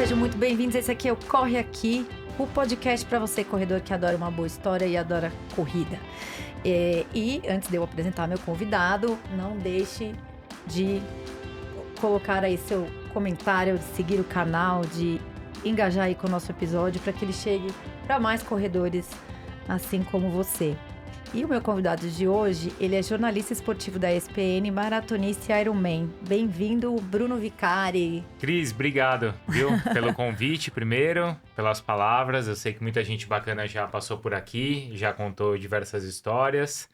sejam muito bem-vindos. Esse aqui é o Corre Aqui, o podcast para você, corredor que adora uma boa história e adora corrida. E antes de eu apresentar meu convidado, não deixe de colocar aí seu comentário, de seguir o canal, de engajar aí com o nosso episódio para que ele chegue para mais corredores assim como você. E o meu convidado de hoje, ele é jornalista esportivo da ESPN, maratonista e Ironman. Bem-vindo, Bruno Vicari. Cris, obrigado, viu? Pelo convite primeiro, pelas palavras. Eu sei que muita gente bacana já passou por aqui, já contou diversas histórias.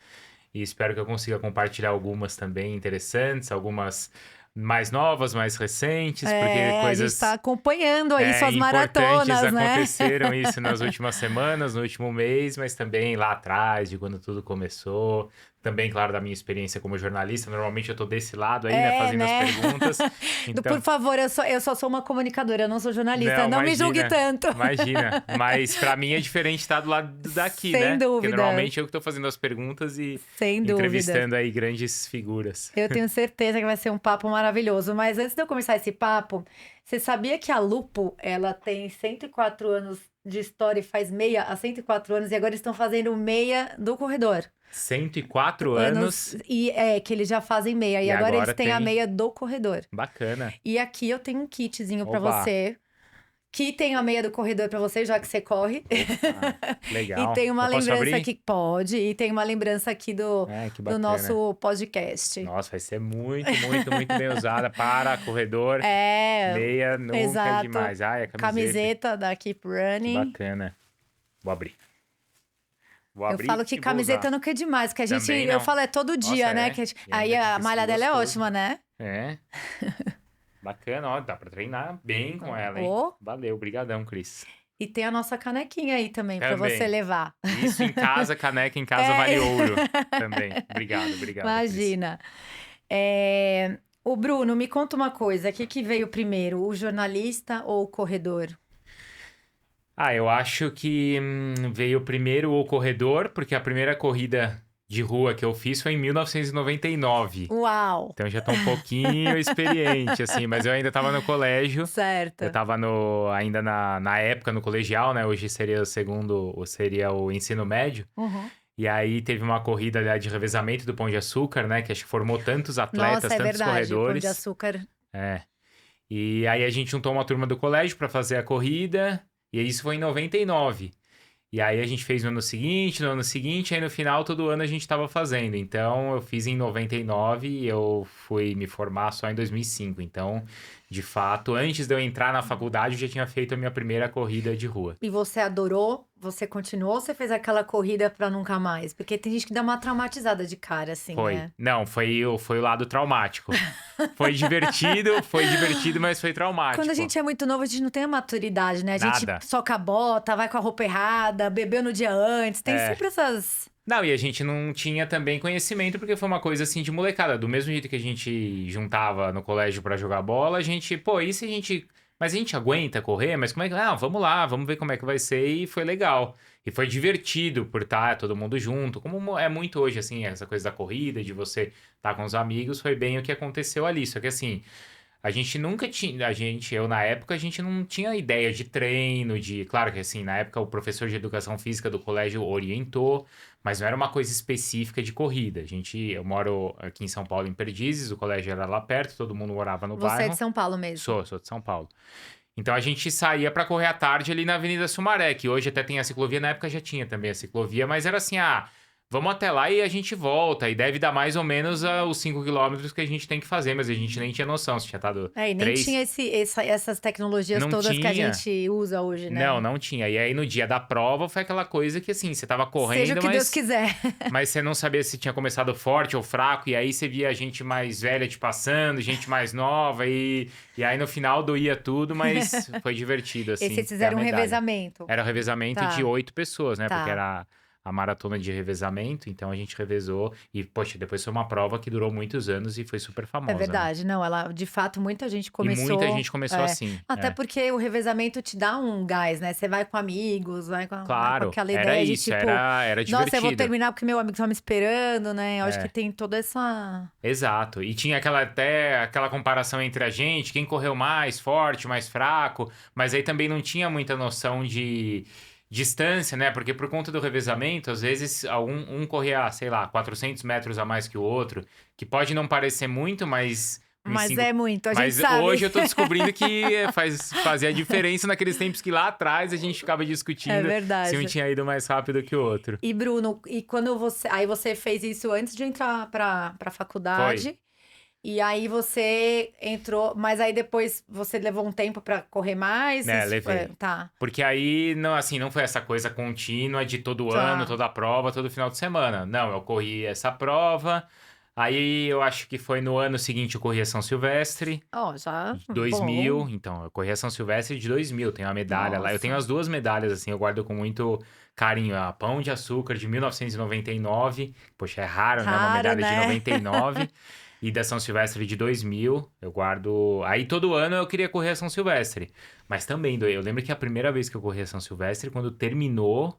E espero que eu consiga compartilhar algumas também interessantes, algumas mais novas, mais recentes, porque a coisas gente está acompanhando aí suas maratonas, né? Aconteceram isso nas últimas semanas, no último mês, mas também lá atrás, de quando tudo começou. Também, claro, da minha experiência como jornalista. Normalmente eu tô desse lado aí, né, fazendo as perguntas. Então... Por favor, eu só sou uma comunicadora, eu não sou jornalista. Não me julgue tanto. Imagina, mas pra mim é diferente estar do lado daqui, Sem né? dúvida. Porque normalmente eu que tô fazendo as perguntas e entrevistando aí grandes figuras. Eu tenho certeza que vai ser um papo maravilhoso. Mas antes de eu começar esse papo, você sabia que a Lupo, ela tem 104 anos de história e faz meia há 104 anos, e agora estão fazendo meia do corredor. 104 anos. E que eles já fazem meia. E agora eles têm a meia do corredor. Bacana. E aqui eu tenho um kitzinho pra você. Que tem a meia do corredor pra você, já que você corre. Legal. E tem uma lembrança abrir? aqui, pode. E tem uma lembrança aqui do nosso podcast. Nossa, vai ser muito bem usada para corredor. Meia nunca é demais. A camiseta da Keep Running. Que bacana. Vou abrir. Eu falo que camiseta nunca é demais, porque a gente, eu falo, é todo dia, né? Que aí a malha dela é ótima, né? É. Bacana, ó, dá pra treinar bem com ela, hein? Valeu, brigadão, Cris. E tem a nossa canequinha aí também, pra você levar. Isso em casa, caneca em casa vale ouro também. Obrigado. Imagina. O Bruno, me conta uma coisa, o que veio primeiro, o jornalista ou o corredor? Eu acho que veio primeiro o corredor, porque a primeira corrida de rua que eu fiz foi em 1999. Uau! Então já tô um pouquinho experiente, assim, mas eu ainda tava no colégio. Certo. Eu tava ainda na época no colegial, né? Hoje seria o ensino médio. Uhum. E aí teve uma corrida ali de revezamento do Pão de Açúcar, né? Que acho que formou tantos atletas, tantos verdade, corredores. Pão de Açúcar. E aí a gente juntou uma turma do colégio pra fazer a corrida. E isso foi em 99. E aí a gente fez no ano seguinte, aí no final todo ano a gente tava fazendo. Então eu fiz em 99 e eu fui me formar só em 2005. Então, de fato, antes de eu entrar na faculdade, eu já tinha feito a minha primeira corrida de rua. E você adorou? Você continuou ou você fez aquela corrida pra nunca mais? Porque tem gente que dá uma traumatizada de cara, assim, né? Não, foi o lado traumático. Foi divertido, mas foi traumático. Quando a gente é muito novo, a gente não tem a maturidade, né? A gente soca a bota, vai com a roupa errada, bebeu no dia antes. Tem sempre essas... Não, e a gente não tinha também conhecimento, porque foi uma coisa assim de molecada. Do mesmo jeito que a gente juntava no colégio pra jogar bola, a gente... e se a gente... Mas a gente aguenta correr? Mas como é que... vamos lá, vamos ver como é que vai ser. E foi legal. E foi divertido por estar todo mundo junto. Como é muito hoje, assim, essa coisa da corrida, de você estar com os amigos, foi bem o que aconteceu ali. Só que assim... A gente nunca tinha, eu na época, a gente não tinha ideia de treino, claro que assim, na época o professor de educação física do colégio orientou, mas não era uma coisa específica de corrida. Eu moro aqui em São Paulo, em Perdizes, o colégio era lá perto, todo mundo morava no bairro. Você é de São Paulo mesmo? Sou de São Paulo. Então a gente saía pra correr à tarde ali na Avenida Sumaré, que hoje até tem a ciclovia, na época já tinha também a ciclovia, mas era assim, vamos até lá e a gente volta. E deve dar mais ou menos os 5 quilômetros que a gente tem que fazer. Mas a gente nem tinha noção. Se tinha estado e nem tinha essas tecnologias todas que a gente usa hoje, né? Não tinha. E aí no dia da prova foi aquela coisa que assim, você tava correndo, Seja o que Deus quiser. Mas você não sabia se tinha começado forte ou fraco. E aí você via gente mais velha te passando, gente mais nova. E aí no final doía tudo, mas foi divertido, assim. E vocês fizeram um revezamento? Era um revezamento de 8 pessoas, né? Porque era... a maratona de revezamento, então a gente revezou e, poxa, depois foi uma prova que durou muitos anos e foi super famosa, É né? verdade, não, ela, de fato, muita gente E muita começou. gente começou assim, Até é. porque o revezamento te dá um gás, né? Você vai com amigos, vai com Claro, aquela era ideia de isso, tipo, era nossa, eu vou divertido. terminar porque meu amigo tá me esperando, né? Eu acho que É. tem toda essa. Exato. E tinha aquela comparação entre a gente, quem correu mais forte, mais fraco, mas aí também não tinha muita noção de distância, né? Porque por conta do revezamento, às vezes um corria, sei lá, 400 metros a mais que o outro, que pode não parecer muito, mas em Mas cinco... é muito, a gente Mas sabe. hoje eu tô descobrindo que fazia diferença naqueles tempos que lá atrás a gente ficava É discutindo se um verdade. tinha ido mais rápido que o outro. E Bruno, e quando você. Aí você fez isso antes de entrar pra Foi. faculdade. E aí você entrou, mas aí depois você levou um tempo pra correr mais? Né, levei. Tá, Porque aí, não, assim, não foi essa coisa contínua de todo ano, tá. toda prova, todo final de semana. Não, eu corri essa prova, aí eu acho que foi no ano seguinte eu corri a São Silvestre, Ó, já. de Bom. 2000. Então, eu corri a São Silvestre de 2000, tenho uma medalha lá. Eu tenho Nossa. as duas medalhas, assim, eu guardo com muito carinho. A Pão de Açúcar de 1999, poxa, é raro, né, uma Raro, medalha de né? 99. E da São Silvestre de 2000, eu guardo. Aí todo ano eu queria correr a São Silvestre. Mas também, eu lembro que a primeira vez que eu corri a São Silvestre, quando terminou,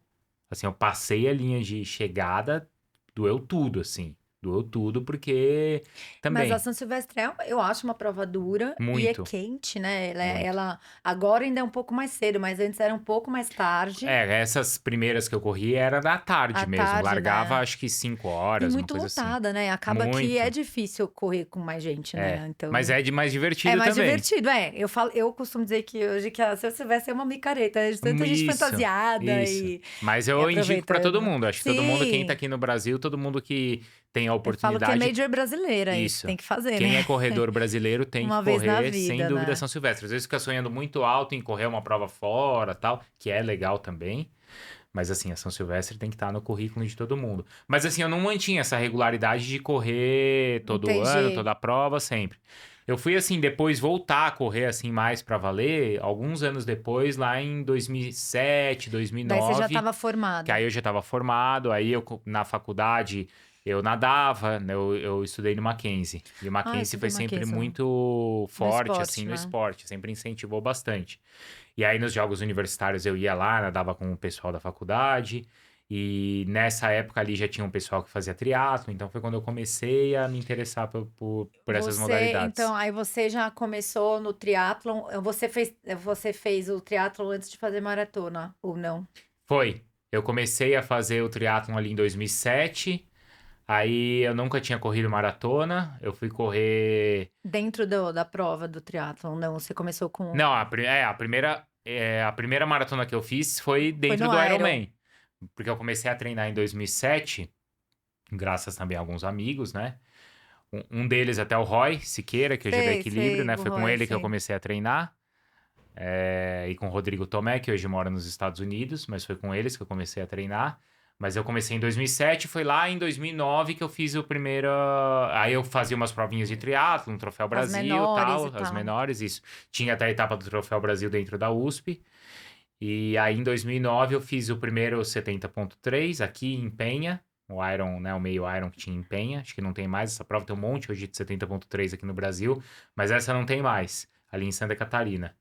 assim, eu passei a linha de chegada, doeu tudo, assim. Doeu tudo, porque Mas a também, São Silvestre eu acho uma prova dura e é muito, quente, né? muito. Agora ainda é um pouco mais cedo, mas antes era um pouco mais tarde, É, essas primeiras que eu corri era da tarde à mesmo. tarde, Largava né? acho que 5 E horas, uma muito coisa assim. lotada, né? Acaba que é Muito. difícil correr com mais gente, É. né? Mas Então. é de mais É divertido mais também. divertido, é. Eu costumo dizer que hoje que a São Silvestre é uma micareta, né? De tanta gente Isso, fantasiada isso. Mas e eu indico pra todo aproveitando. mundo. Acho que todo mundo, quem tá Sim, aqui no Brasil, todo mundo que tem a eu falo que é oportunidade. major brasileira isso, Isso. tem que fazer, né? Quem é corredor brasileiro tem que Uma vez na correr, sem vida, dúvida, né? São Silvestre. Às vezes fica sonhando muito alto em correr uma prova fora, tal, que é legal também. Mas assim, a São Silvestre tem que estar no currículo de todo mundo. Mas assim, eu não mantinha essa regularidade de correr todo ano, Entendi. toda prova, sempre. Eu fui assim, depois voltar a correr assim mais pra valer, alguns anos depois, lá em 2007, Daí você já 2009, estava que formado. aí eu já estava formado, aí eu na faculdade eu nadava, né, eu estudei no Mackenzie. E o Ah, eu Mackenzie foi estudei sempre Mackenzie lá. muito No forte assim esporte, no né? esporte, sempre incentivou bastante. E aí nos jogos universitários eu ia lá, nadava com o pessoal da faculdade. E nessa época ali já tinha um pessoal que fazia triatlo, então foi quando eu comecei a me interessar por essas Então, modalidades. aí você já começou no triatlon, você fez o triatlon antes de fazer maratona, ou não? Foi. Eu comecei a fazer o triatlon ali em 2007. Aí eu nunca tinha corrido maratona. Eu fui correr. Dentro da prova do triatlon, não, você começou com. Não, a primeira maratona que eu fiz foi Foi dentro no do Iron. Ironman. Porque eu comecei a treinar em 2007, graças também a alguns amigos, né? Um deles até o Roy Siqueira, que hoje é da Equilíbrio, Sei, né? o Foi com Roy, ele que eu sei. comecei a treinar. E com o Rodrigo Tomé, que hoje mora nos Estados Unidos, mas foi com eles que eu comecei a treinar. Mas eu comecei em 2007, foi lá em 2009 que eu fiz o primeiro. Aí eu fazia umas provinhas de triatlo, um Troféu As Brasil, menores e tal, as tal. menores, isso. Tinha até a etapa do Troféu Brasil dentro da USP. E aí em 2009 eu fiz o primeiro 70.3 aqui em Penha, o Iron, né, o meio Iron que tinha em Penha. Acho que não tem mais essa prova, tem um monte hoje de 70.3 aqui no Brasil, mas essa não tem mais, ali em Santa Catarina.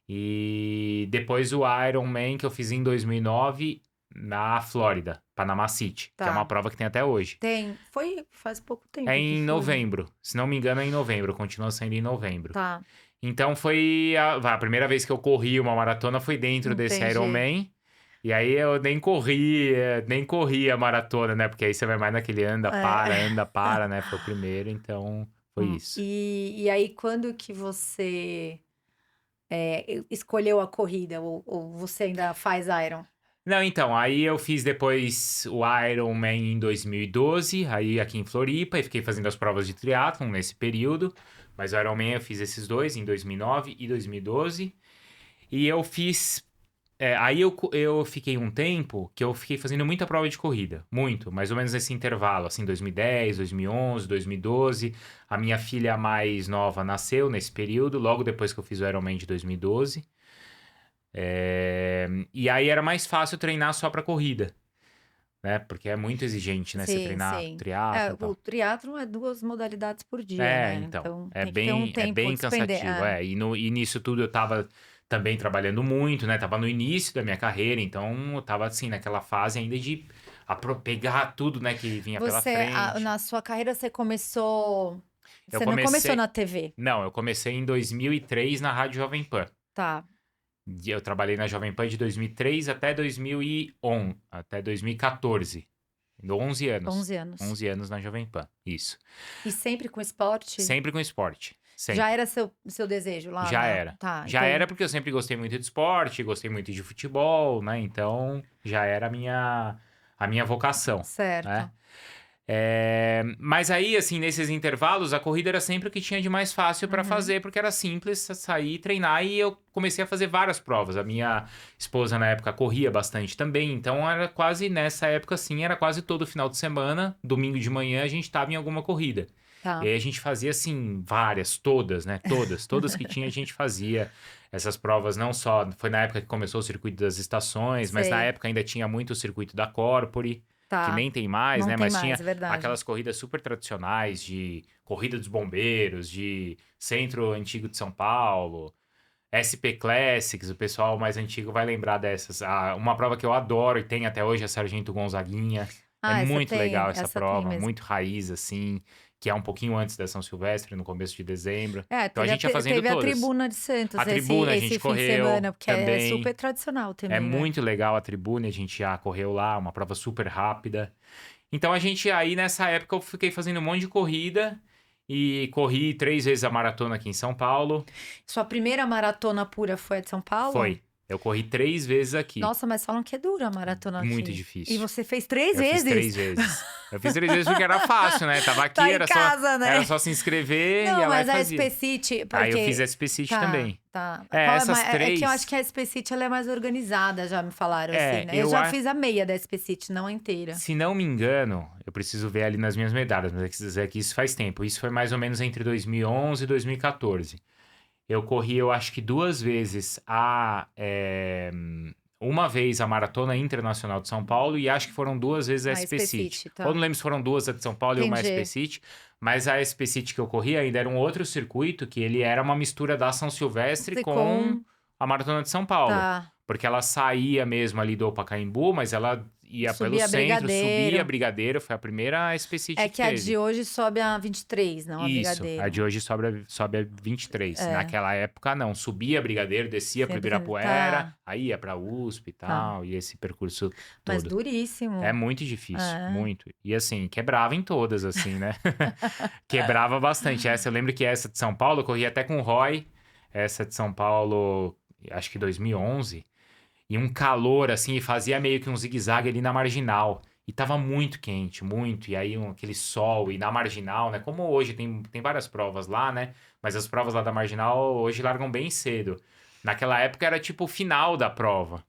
E depois o Ironman que eu fiz em 2009 na Flórida, Panama City, que é uma Tá. prova que tem até hoje. Tem. Foi faz pouco É tempo que em foi, né? novembro, se não me engano é em novembro, continua sendo em novembro. Tá. Então foi a primeira vez que eu corri uma maratona foi dentro desse Entendi. Ironman. E aí eu nem corri a maratona, né? Porque aí você vai mais naquele É. anda, para, né? Foi o primeiro, então foi isso. E aí, quando que você escolheu a corrida? Ou você ainda faz Iron? Não, então, aí eu fiz depois o Ironman em 2012, aí aqui em Floripa, e fiquei fazendo as provas de triatlon nesse período. Mas o Ironman eu fiz esses dois, em 2009 e 2012. E eu fiz. Aí eu fiquei um tempo que eu fiquei fazendo muita prova de corrida. Muito, mais ou menos nesse intervalo, assim, 2010, 2011, 2012. A minha filha mais nova nasceu nesse período, logo depois que eu fiz o Ironman de 2012. E aí era mais fácil treinar só pra corrida. né? Porque é muito exigente, né? Você Sim, treinar sim. triatlo e O tal. triatlon é 2 modalidades por dia, É, né, então, então tem que ter um é tempo bem despender cansativo, e nisso tudo eu tava também trabalhando muito, né, tava no início da minha carreira, então eu tava, assim, naquela fase ainda de pegar tudo, né, que vinha pela frente. Na sua carreira Eu você não começou comecei na TV? não, eu comecei em 2003 na Rádio Jovem Pan. Tá, Eu trabalhei na Jovem Pan de 2003 até 2011, até 2014, 11 anos, 11 anos. 11 anos na Jovem Pan, isso. E sempre com esporte? Sempre com esporte, Já sempre. era seu desejo lá Já na era. tá, Já então era porque eu sempre gostei muito de esporte, gostei muito de futebol, né? Então já era a minha vocação, né? certo. Mas aí, assim, nesses intervalos, a corrida era sempre o que tinha de mais fácil para Uhum. fazer, porque era simples sair, treinar e eu comecei a fazer várias provas. A minha esposa na época corria bastante também, então era quase nessa época, assim, era quase todo final de semana, domingo de manhã, a gente estava em alguma corrida. E Tá. aí a gente fazia, assim, várias, todas, né? Todas que tinha a gente fazia essas provas, não só. Foi na época que começou o circuito das estações, mas na Sei. época ainda tinha muito o circuito da Corpore, que Tá. nem tem mais, Não né? tem Mas mais, tinha é verdade. aquelas corridas super tradicionais de corrida dos bombeiros, de centro antigo de São Paulo, SP Classics, o pessoal mais antigo vai lembrar dessas. Uma prova que eu adoro e tem até hoje é Sargento Gonzaguinha. É muito legal essa Essa tem prova, mesmo. muito raiz, assim, que é um pouquinho antes da São Silvestre, no começo de dezembro. Então a Teve gente ia fazendo teve a todas. Tribuna de A Santos tribuna a gente esse fim de correu semana, porque é também. super tradicional É também, né. muito legal a tribuna, a gente já correu lá, uma prova super rápida. Então a gente aí nessa época eu fiquei fazendo um monte de corrida e corri 3 vezes a maratona aqui em São Paulo. Sua primeira maratona pura foi a de São Paulo? Foi. Eu corri 3 vezes aqui. Nossa, mas falam que é dura a maratona Muito aqui. E difícil. você fez 3 Eu fiz vezes? 3 vezes. Eu fiz 3 vezes porque era fácil, né? Tava aqui, Tá em casa, era né. só se inscrever e Não, ia lá e mas a fazia. SP City, Aí eu fiz porque SP City tá, também. tá. É, Qual é essas ma é que eu acho três. que a SP City ela é mais organizada, já me falaram assim, né. Eu Eu já acho. fiz a meia da SP City, não a inteira. Se não me engano, eu preciso ver ali nas minhas medalhas, mas é que isso faz tempo. Isso foi mais ou menos entre 2011 e 2014. Eu corri, eu acho que 2 vezes uma vez a Maratona Internacional de São Paulo e acho que foram 2 vezes a A SP SP City. City, Ou não tá. lembro se foram duas a de São Paulo e uma SP Entendi. City, mas a SP City que eu corri ainda era um outro circuito que ele era uma mistura da São Silvestre com Com a Maratona de São Paulo. tá. Porque ela saía mesmo ali do Pacaembu, mas ela ia pelo Subia centro, subia Brigadeiro. Brigadeiro, foi a primeira SP É City que que a teve. de hoje sobe a 23, não a Isso, a Brigadeiro. de hoje sobe a 23. É, Naquela época, não. Subia Brigadeiro, descia para sempre sendo Ibirapuera, tá, aí ia para USP e tá. tal, e esse percurso Mas todo. É duríssimo. muito difícil, É. muito. E assim, quebrava em todas, assim, né? Quebrava bastante. Eu lembro que essa de São Paulo, eu corri até com o Roy. Essa de São Paulo, acho que 2011. E um calor, assim, e fazia meio que um zigue-zague ali na Marginal. E tava muito quente, muito. E aí aquele sol, e na Marginal, né? Como hoje tem várias provas lá, né? Mas as provas lá da Marginal hoje largam bem cedo. Naquela época era tipo o final da prova.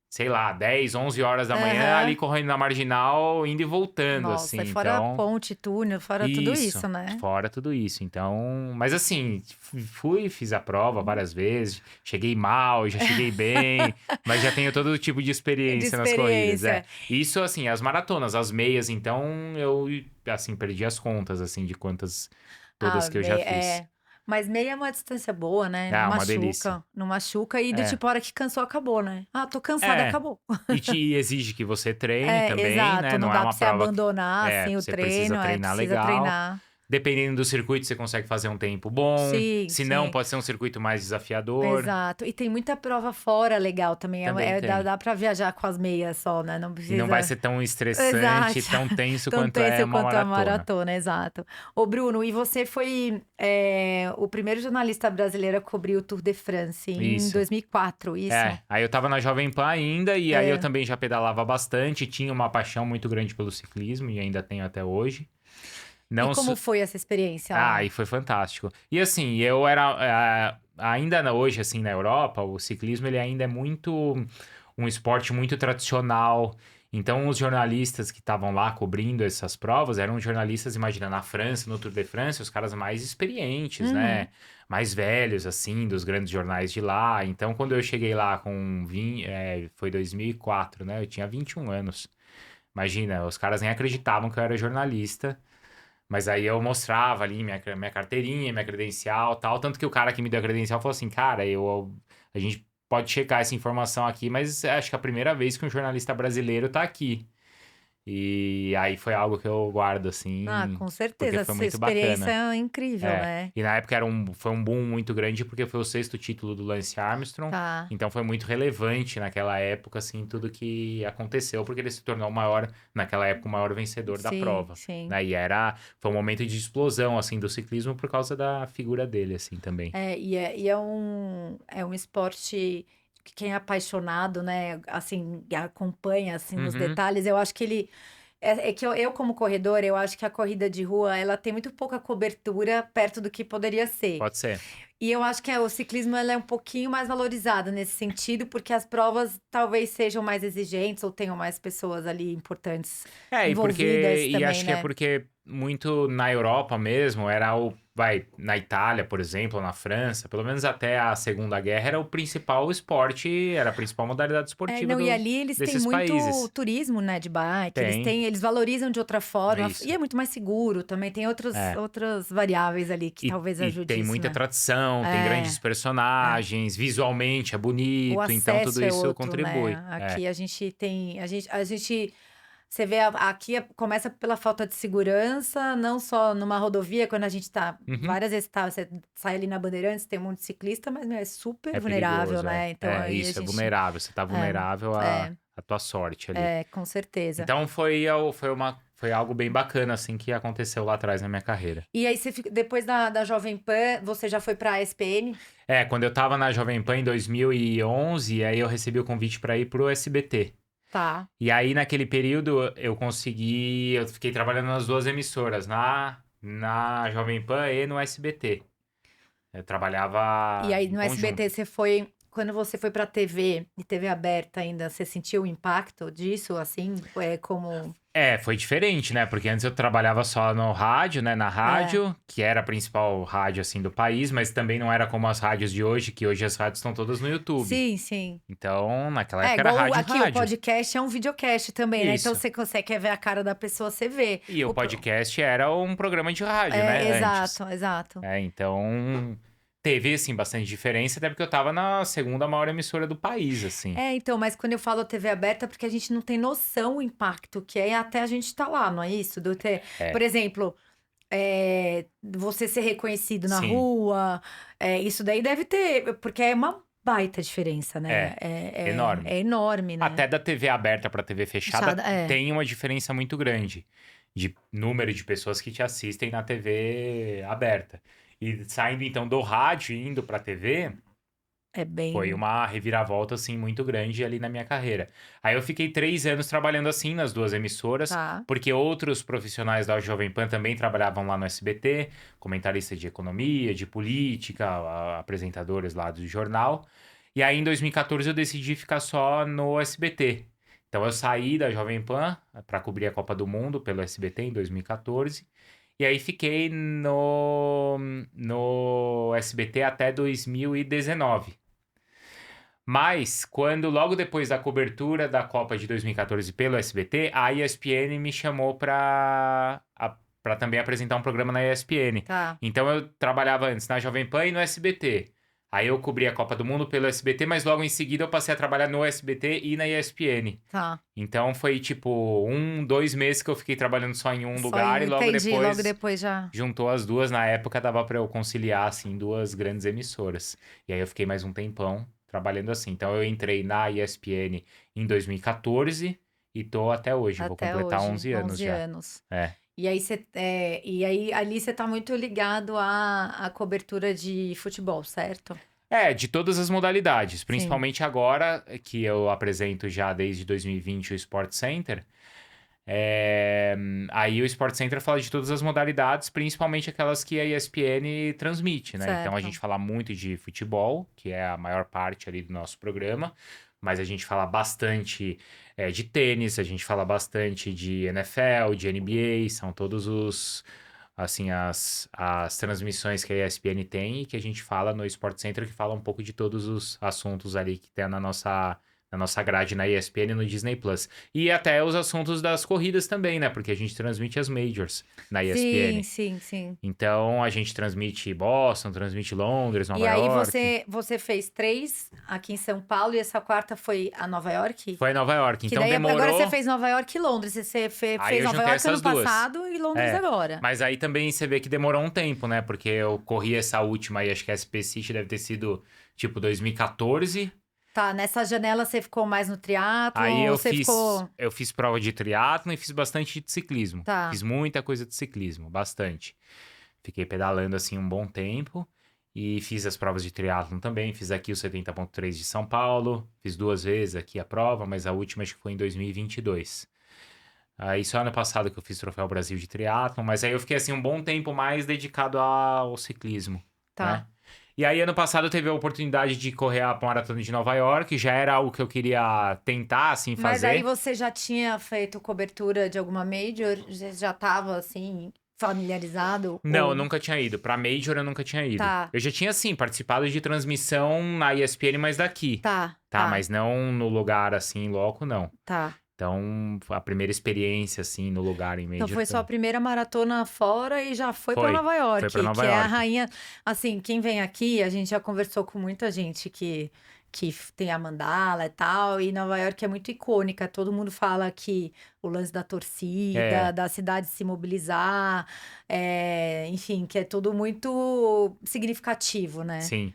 Sei lá, 10, 11 horas da manhã, ali Aham. correndo na Marginal, indo e voltando, Nossa, assim. e fora Então, ponte, túnel, fora tudo isso, isso, né. fora tudo isso. Então, mas assim, fiz a prova várias vezes, cheguei mal, já cheguei bem, mas já tenho todo tipo de De experiência nas corridas, experiência. Isso, assim, as maratonas, as meias, então, eu, assim, perdi as contas, assim, de quantas todas Ah, que eu já fiz. mas meia é uma distância boa, né, não Ah, uma delícia. machuca, não machuca e do É, tipo, a hora que cansou, acabou, né. "Ah, tô cansada", é. acabou. E te exige que você treine É, também, né? exato, não Não é dá uma pra você prova que abandonar, assim, o você precisa treino, treinar precisa legal. treinar. Dependendo do circuito, você consegue fazer um tempo bom. Sim, Se não, sim. pode ser um circuito mais desafiador. Exato. E tem muita prova fora legal também, Também dá tem. dá pra viajar com as meias só, né, não E não vai precisa ser tão exato. estressante, tão tenso Tão quanto é tenso uma quanto a maratona. maratona, exato. Ô Bruno, e você foi, o primeiro jornalista brasileiro a cobrir o Tour de France em Isso. 2004, isso? Aí eu tava na Jovem Pan ainda, e aí eu É. também já pedalava bastante, tinha uma paixão muito grande pelo ciclismo, e ainda tenho até hoje. E Não, como foi essa experiência lá? e foi fantástico. E assim, eu ainda hoje, assim, na Europa, o ciclismo ele ainda é muito um esporte muito tradicional. Então, os jornalistas que estavam lá cobrindo essas provas eram jornalistas, imagina, na França, no Tour de France, os caras mais experientes, né? Uhum. Mais velhos, assim, dos grandes jornais de lá. Então, quando eu cheguei lá foi 2004, né? Eu tinha 21 anos. Imagina, os caras nem acreditavam que eu era jornalista. Mas aí eu mostrava ali minha carteirinha, minha credencial, tal. Tanto que o cara que me deu a credencial falou assim, cara, a gente pode checar essa informação aqui, mas acho que é a primeira vez que um jornalista brasileiro tá aqui. E aí foi algo que eu guardo, Ah, assim, com certeza. porque foi Essa muito experiência bacana. é incrível, É, né? e na época foi um boom muito grande porque foi o sexto título do Lance Armstrong, Tá. então foi muito relevante naquela época, assim, tudo que aconteceu, porque ele se tornou naquela época, o maior vencedor da Sim, prova, sim. né? Foi um momento de explosão, assim, do ciclismo por causa da figura dele, assim, também. É um esporte que quem é apaixonado, né, assim, acompanha, assim, nos Uhum, detalhes, eu acho que ele... É que eu, como corredor, eu acho que a corrida de rua, ela tem muito pouca cobertura perto do que poderia ser. pode ser. E eu acho que o ciclismo ela é um pouquinho mais valorizado nesse sentido, porque as provas talvez sejam mais exigentes ou tenham mais pessoas ali importantes envolvidas E também, acho que é né? porque muito na Europa mesmo, na Itália, por exemplo, ou na França, pelo menos até a Segunda Guerra, era o principal esporte, era a principal modalidade esportiva Não, e ali eles têm desses muito países. turismo, né, de bike, Tem, eles valorizam de outra é forma, e isso. é muito mais seguro também, tem É. outras variáveis ali que talvez E ajude tem isso, muita né? tradição, tem grandes É, é. personagens, visualmente é O bonito, então tudo acesso é isso outro, né? contribui. É. Aqui a gente tem, você vê, aqui começa pela falta de segurança, não só numa rodovia, quando a gente tá, Uhum. várias vezes você sai ali na Bandeirantes, tem um monte de ciclista, mas, meu, é super É vulnerável, perigoso, é. né? Então É, aí a isso, é gente, vulnerável. Você tá vulnerável é, à tua sorte ali. com certeza. Então foi algo bem bacana, assim, que aconteceu lá atrás na minha carreira. E aí depois da Jovem Pan, você já foi pra SPN? É, quando eu tava na Jovem Pan em 2011, aí eu recebi o convite para ir pro SBT. Tá. E aí, naquele período, eu fiquei trabalhando nas duas emissoras, na Jovem Pan e no SBT. Eu E trabalhava aí em no conjunto. SBT quando você foi pra TV e TV aberta ainda, você sentiu o impacto disso, assim? É como... É, foi diferente, né? Porque antes eu trabalhava só no rádio, né? Na É, rádio, que era a principal rádio, assim, do país, mas também não era como as rádios de hoje, que hoje as rádios estão todas no YouTube. sim, sim. Então, naquela É, época era igual rádio, aqui o rádio. podcast é um videocast também, né? Então Isso. você consegue quer ver a cara da pessoa, você vê. E o podcast era um programa de rádio, É, né? Antes. exato, exato. É, então, teve, assim, bastante diferença, até porque eu tava na segunda maior emissora do país, assim. Então, mas quando eu falo TV aberta, é porque a gente não tem noção o impacto que é até a gente estar lá, não é isso? Por É, exemplo, você ser reconhecido na sim, rua, isso daí deve ter, porque é uma baita diferença, né? é. Enorme. É enorme, né? Até da TV aberta para TV fechada Fechada, é. tem uma diferença muito grande de número de pessoas que te assistem na TV aberta. E saindo então do rádio e indo para TV, É foi bem. uma reviravolta assim muito grande ali na minha carreira. Aí eu fiquei 3 anos trabalhando assim nas duas emissoras, Tá. porque outros profissionais da Jovem Pan também trabalhavam lá no SBT, comentaristas de economia, de política, apresentadores lá do jornal. E aí em 2014 eu decidi ficar só no SBT. Então eu saí da Jovem Pan para cobrir a Copa do Mundo pelo SBT em 2014. E aí fiquei no SBT até 2019. Mas, logo depois da cobertura da Copa de 2014 pelo SBT, a ESPN me chamou para também apresentar um programa na ESPN. Tá, Então eu trabalhava antes na Jovem Pan e no SBT. Aí eu cobri a Copa do Mundo pelo SBT, mas logo em seguida eu passei a trabalhar no SBT e na ESPN. tá. Então foi tipo 2 meses que eu fiquei trabalhando só em um Só em lugar um, e logo entendi. Logo depois depois já. juntou as duas. Na época dava para eu conciliar assim duas grandes emissoras. E aí eu fiquei mais um tempão trabalhando assim. Então eu entrei na ESPN em 2014 e tô até hoje. Vou Até completar hoje, 11 anos 11 já. anos. É. E aí ali você tá muito ligado à cobertura de futebol, certo? É, de todas as modalidades, Sim. principalmente agora que eu apresento já desde 2020 o Sport Center. É, aí o Sport Center fala de todas as modalidades, principalmente aquelas que a ESPN transmite, né? Então a gente Certo. fala muito de futebol, que é a maior parte ali do nosso programa, mas a gente fala bastante de tênis, a gente fala bastante de NFL, de NBA, são todos assim, as transmissões que a ESPN tem e que a gente fala no Sport Center, que fala um pouco de todos os assuntos ali que tem na nossa grade na ESPN e no Disney Plus. E até os assuntos das corridas também, né? Porque a gente transmite as Majors na ESPN. Sim. Então, a gente transmite Boston, transmite Londres, Nova E aí York. você fez 3 aqui em São Paulo e essa quarta foi a Nova York? Foi em Nova York, Que então daí demorou... agora você fez Nova York e Londres. Você Aí fez eu Nova juntei York ano essas duas. passado e Londres agora. Mas aí também você vê que demorou um tempo, né? Porque eu corri essa última aí, acho que a SP City deve ter sido, tipo, 2014. Tá, nessa janela você ficou mais no triatlo? Aí Você ficou... eu fiz prova de triatlon e fiz bastante de ciclismo. Tá. Fiz muita coisa de ciclismo, bastante. Fiquei pedalando assim um bom tempo e fiz as provas de triatlon também. Fiz aqui o 70.3 de São Paulo, fiz 2 vezes aqui a prova, mas a última acho que foi em 2022. Aí só ano passado que eu fiz Troféu Brasil de triatlon, mas aí eu fiquei assim um bom tempo mais dedicado ao ciclismo, Tá. né? E aí, ano passado, teve a oportunidade de correr a Maratona de Nova York. Já era algo que eu queria tentar, assim, fazer. Mas aí você já tinha feito cobertura de alguma major? Você já tava, assim, familiarizado? Não, Ou... eu nunca tinha ido. Pra Major, eu nunca tinha ido. Tá. Eu já tinha, assim, participado de transmissão na ESPN, mas daqui. Tá. Mas não no lugar, assim, loco, não. Tá. Então, a primeira experiência, assim, no lugar em Major. Então foi só a primeira maratona fora e já foi pra Nova York. Foi pra Nova que York. É a rainha... Assim, quem vem aqui, a gente já conversou com muita gente que tem a mandala e tal. E Nova York é muito icônica. Todo mundo fala que o lance da torcida, da cidade se mobilizar, enfim, que é tudo muito significativo, né? Sim.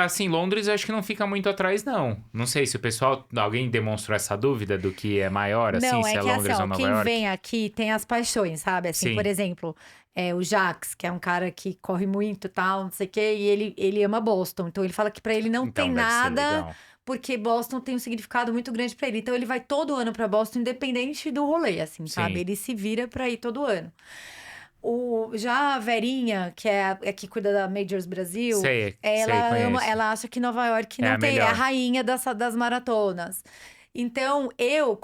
Assim, Londres eu acho que não fica muito atrás, não. Não sei se o pessoal, alguém demonstrou essa dúvida do que é maior, assim, Não, se é que Londres assim, ou Nova quem York. vem aqui tem as paixões, sabe? Assim, Sim. por exemplo, o Jax, que é um cara que corre muito e tal, não sei o quê, e ele ama Boston. Então ele fala que pra ele não Então, tem deve ser nada, legal. porque Boston tem um significado muito grande pra ele. Então ele vai todo ano pra Boston, independente do rolê, assim, sabe? Sim. Ele se vira pra ir todo ano. Já a Verinha, que é a que cuida da Majors Brasil, Sei, ela conheço. ela acha que Nova York É não a tem, é a melhor. rainha das maratonas. Então, eu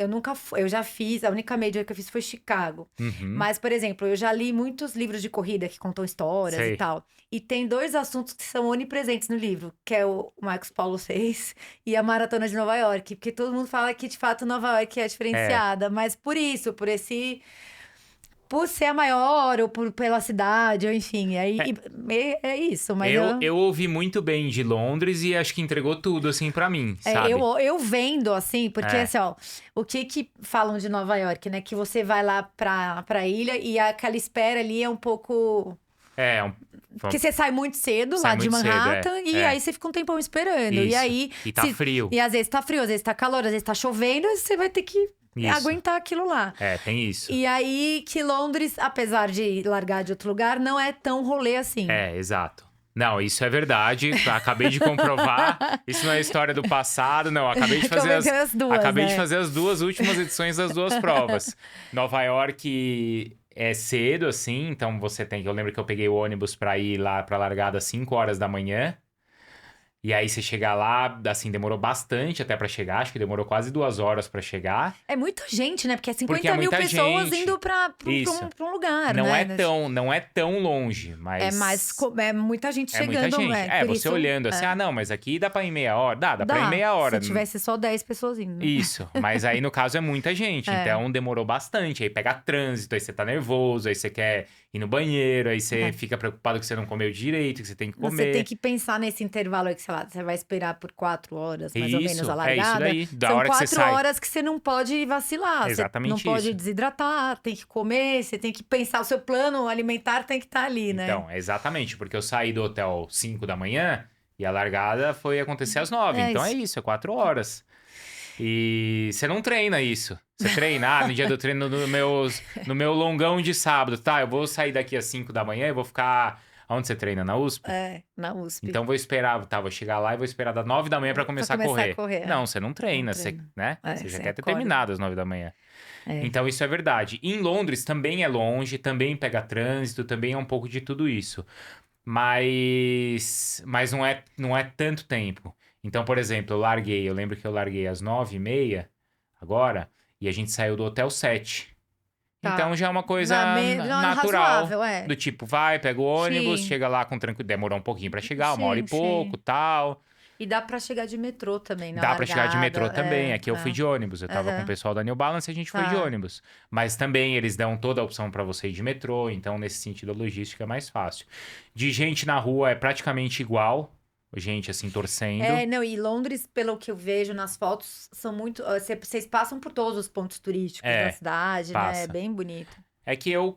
nunca fui, eu já fiz, a única major que eu fiz foi Chicago. Uhum. Mas, por exemplo, eu já li muitos livros de corrida que contam histórias Sei. e tal. E tem 2 assuntos que são onipresentes no livro, que é o Marcos Paulo fez e a Maratona de Nova York. Porque todo mundo fala que, de fato, Nova York é diferenciada. Mas por isso, por ser a maior, ou pela cidade, ou enfim, aí é isso, mas Eu ouvi muito bem de Londres e acho que entregou tudo, assim, pra mim, sabe? eu vendo, assim, porque assim, ó, o que falam de Nova York, né? Que você vai lá pra ilha e aquela espera ali é um pouco... Porque você sai muito cedo lá de Manhattan e aí você fica um tempão esperando. Isso. E aí... E tá frio. E às vezes tá frio, às vezes tá calor, às vezes tá chovendo, e você vai ter que aguentar aquilo lá. Tem isso. E aí que Londres, apesar de largar de outro lugar, não é tão rolê assim. Exato. Não, isso é verdade. Acabei de comprovar. Isso não é história do passado, não. Acabei de fazer de fazer as 2 últimas edições das 2 provas. Nova York é cedo, assim, então eu lembro que eu peguei o ônibus pra ir lá pra largada às 5 horas da manhã. E aí você chegar lá, assim, demorou bastante até pra chegar. Acho que demorou quase 2 horas pra chegar. É muita gente, né? Porque é 50 Porque é mil muita pessoas gente. indo pra um lugar, Não né? não é tão longe, mas... É muita gente chegando. Muita gente. Por Você isso, olhando assim, não, mas aqui dá pra ir meia hora. Dá pra ir meia hora. Se tivesse só 10 pessoas indo. Isso, mas aí no caso é muita gente, então demorou bastante. Aí pega trânsito, aí você tá nervoso, aí você quer ir no banheiro, aí você fica preocupado que você não comeu direito, que você tem que comer. Você tem que pensar nesse intervalo aí que, sei lá, você vai esperar por 4 horas, mais ou menos, a largada. É isso daí. Da São hora que você 4 sai. horas que você não pode vacilar. Exatamente você não pode desidratar, tem que comer, você tem que pensar, o seu plano alimentar tem que estar ali, né? Então, exatamente, porque eu saí do hotel 5 da manhã e a largada foi acontecer às 9. Então é isso, é 4 horas. E você não treina isso. Você treina, no dia do treino, no meu longão de sábado, tá? Eu vou sair daqui às 5 da manhã e vou ficar... Onde você treina? Na USP? Na USP. Então vou esperar, vou chegar lá e vou esperar das 9 da manhã pra começar a correr. Não, você não treina, você, né? Você já quer ter terminado às 9 da manhã. Então isso é verdade. Em Londres também é longe, também pega trânsito, também é um pouco de tudo isso. Mas não é tanto tempo. Então, por exemplo, eu lembro que eu larguei às 9h30 agora, e a gente saiu do hotel 7. Então já é uma coisa natural. Razoável, do tipo, vai, pega o ônibus, chega lá com tranquilo. Demorou um pouquinho pra chegar, 1 hora e pouco, tal. E dá pra chegar de metrô também na Dá pra chegar de metrô largada, também. Aqui eu fui de ônibus. Eu tava com o pessoal da New Balance e a gente foi de Tá. ônibus. Mas também eles dão toda a opção pra você ir de metrô. Então, nesse sentido, a logística é mais fácil. De gente na rua é praticamente igual. Gente, assim, torcendo. Não, e Londres, pelo que eu vejo nas fotos, são muito. Vocês passam por todos os pontos turísticos da cidade, né? É Passa. bem bonito. É que eu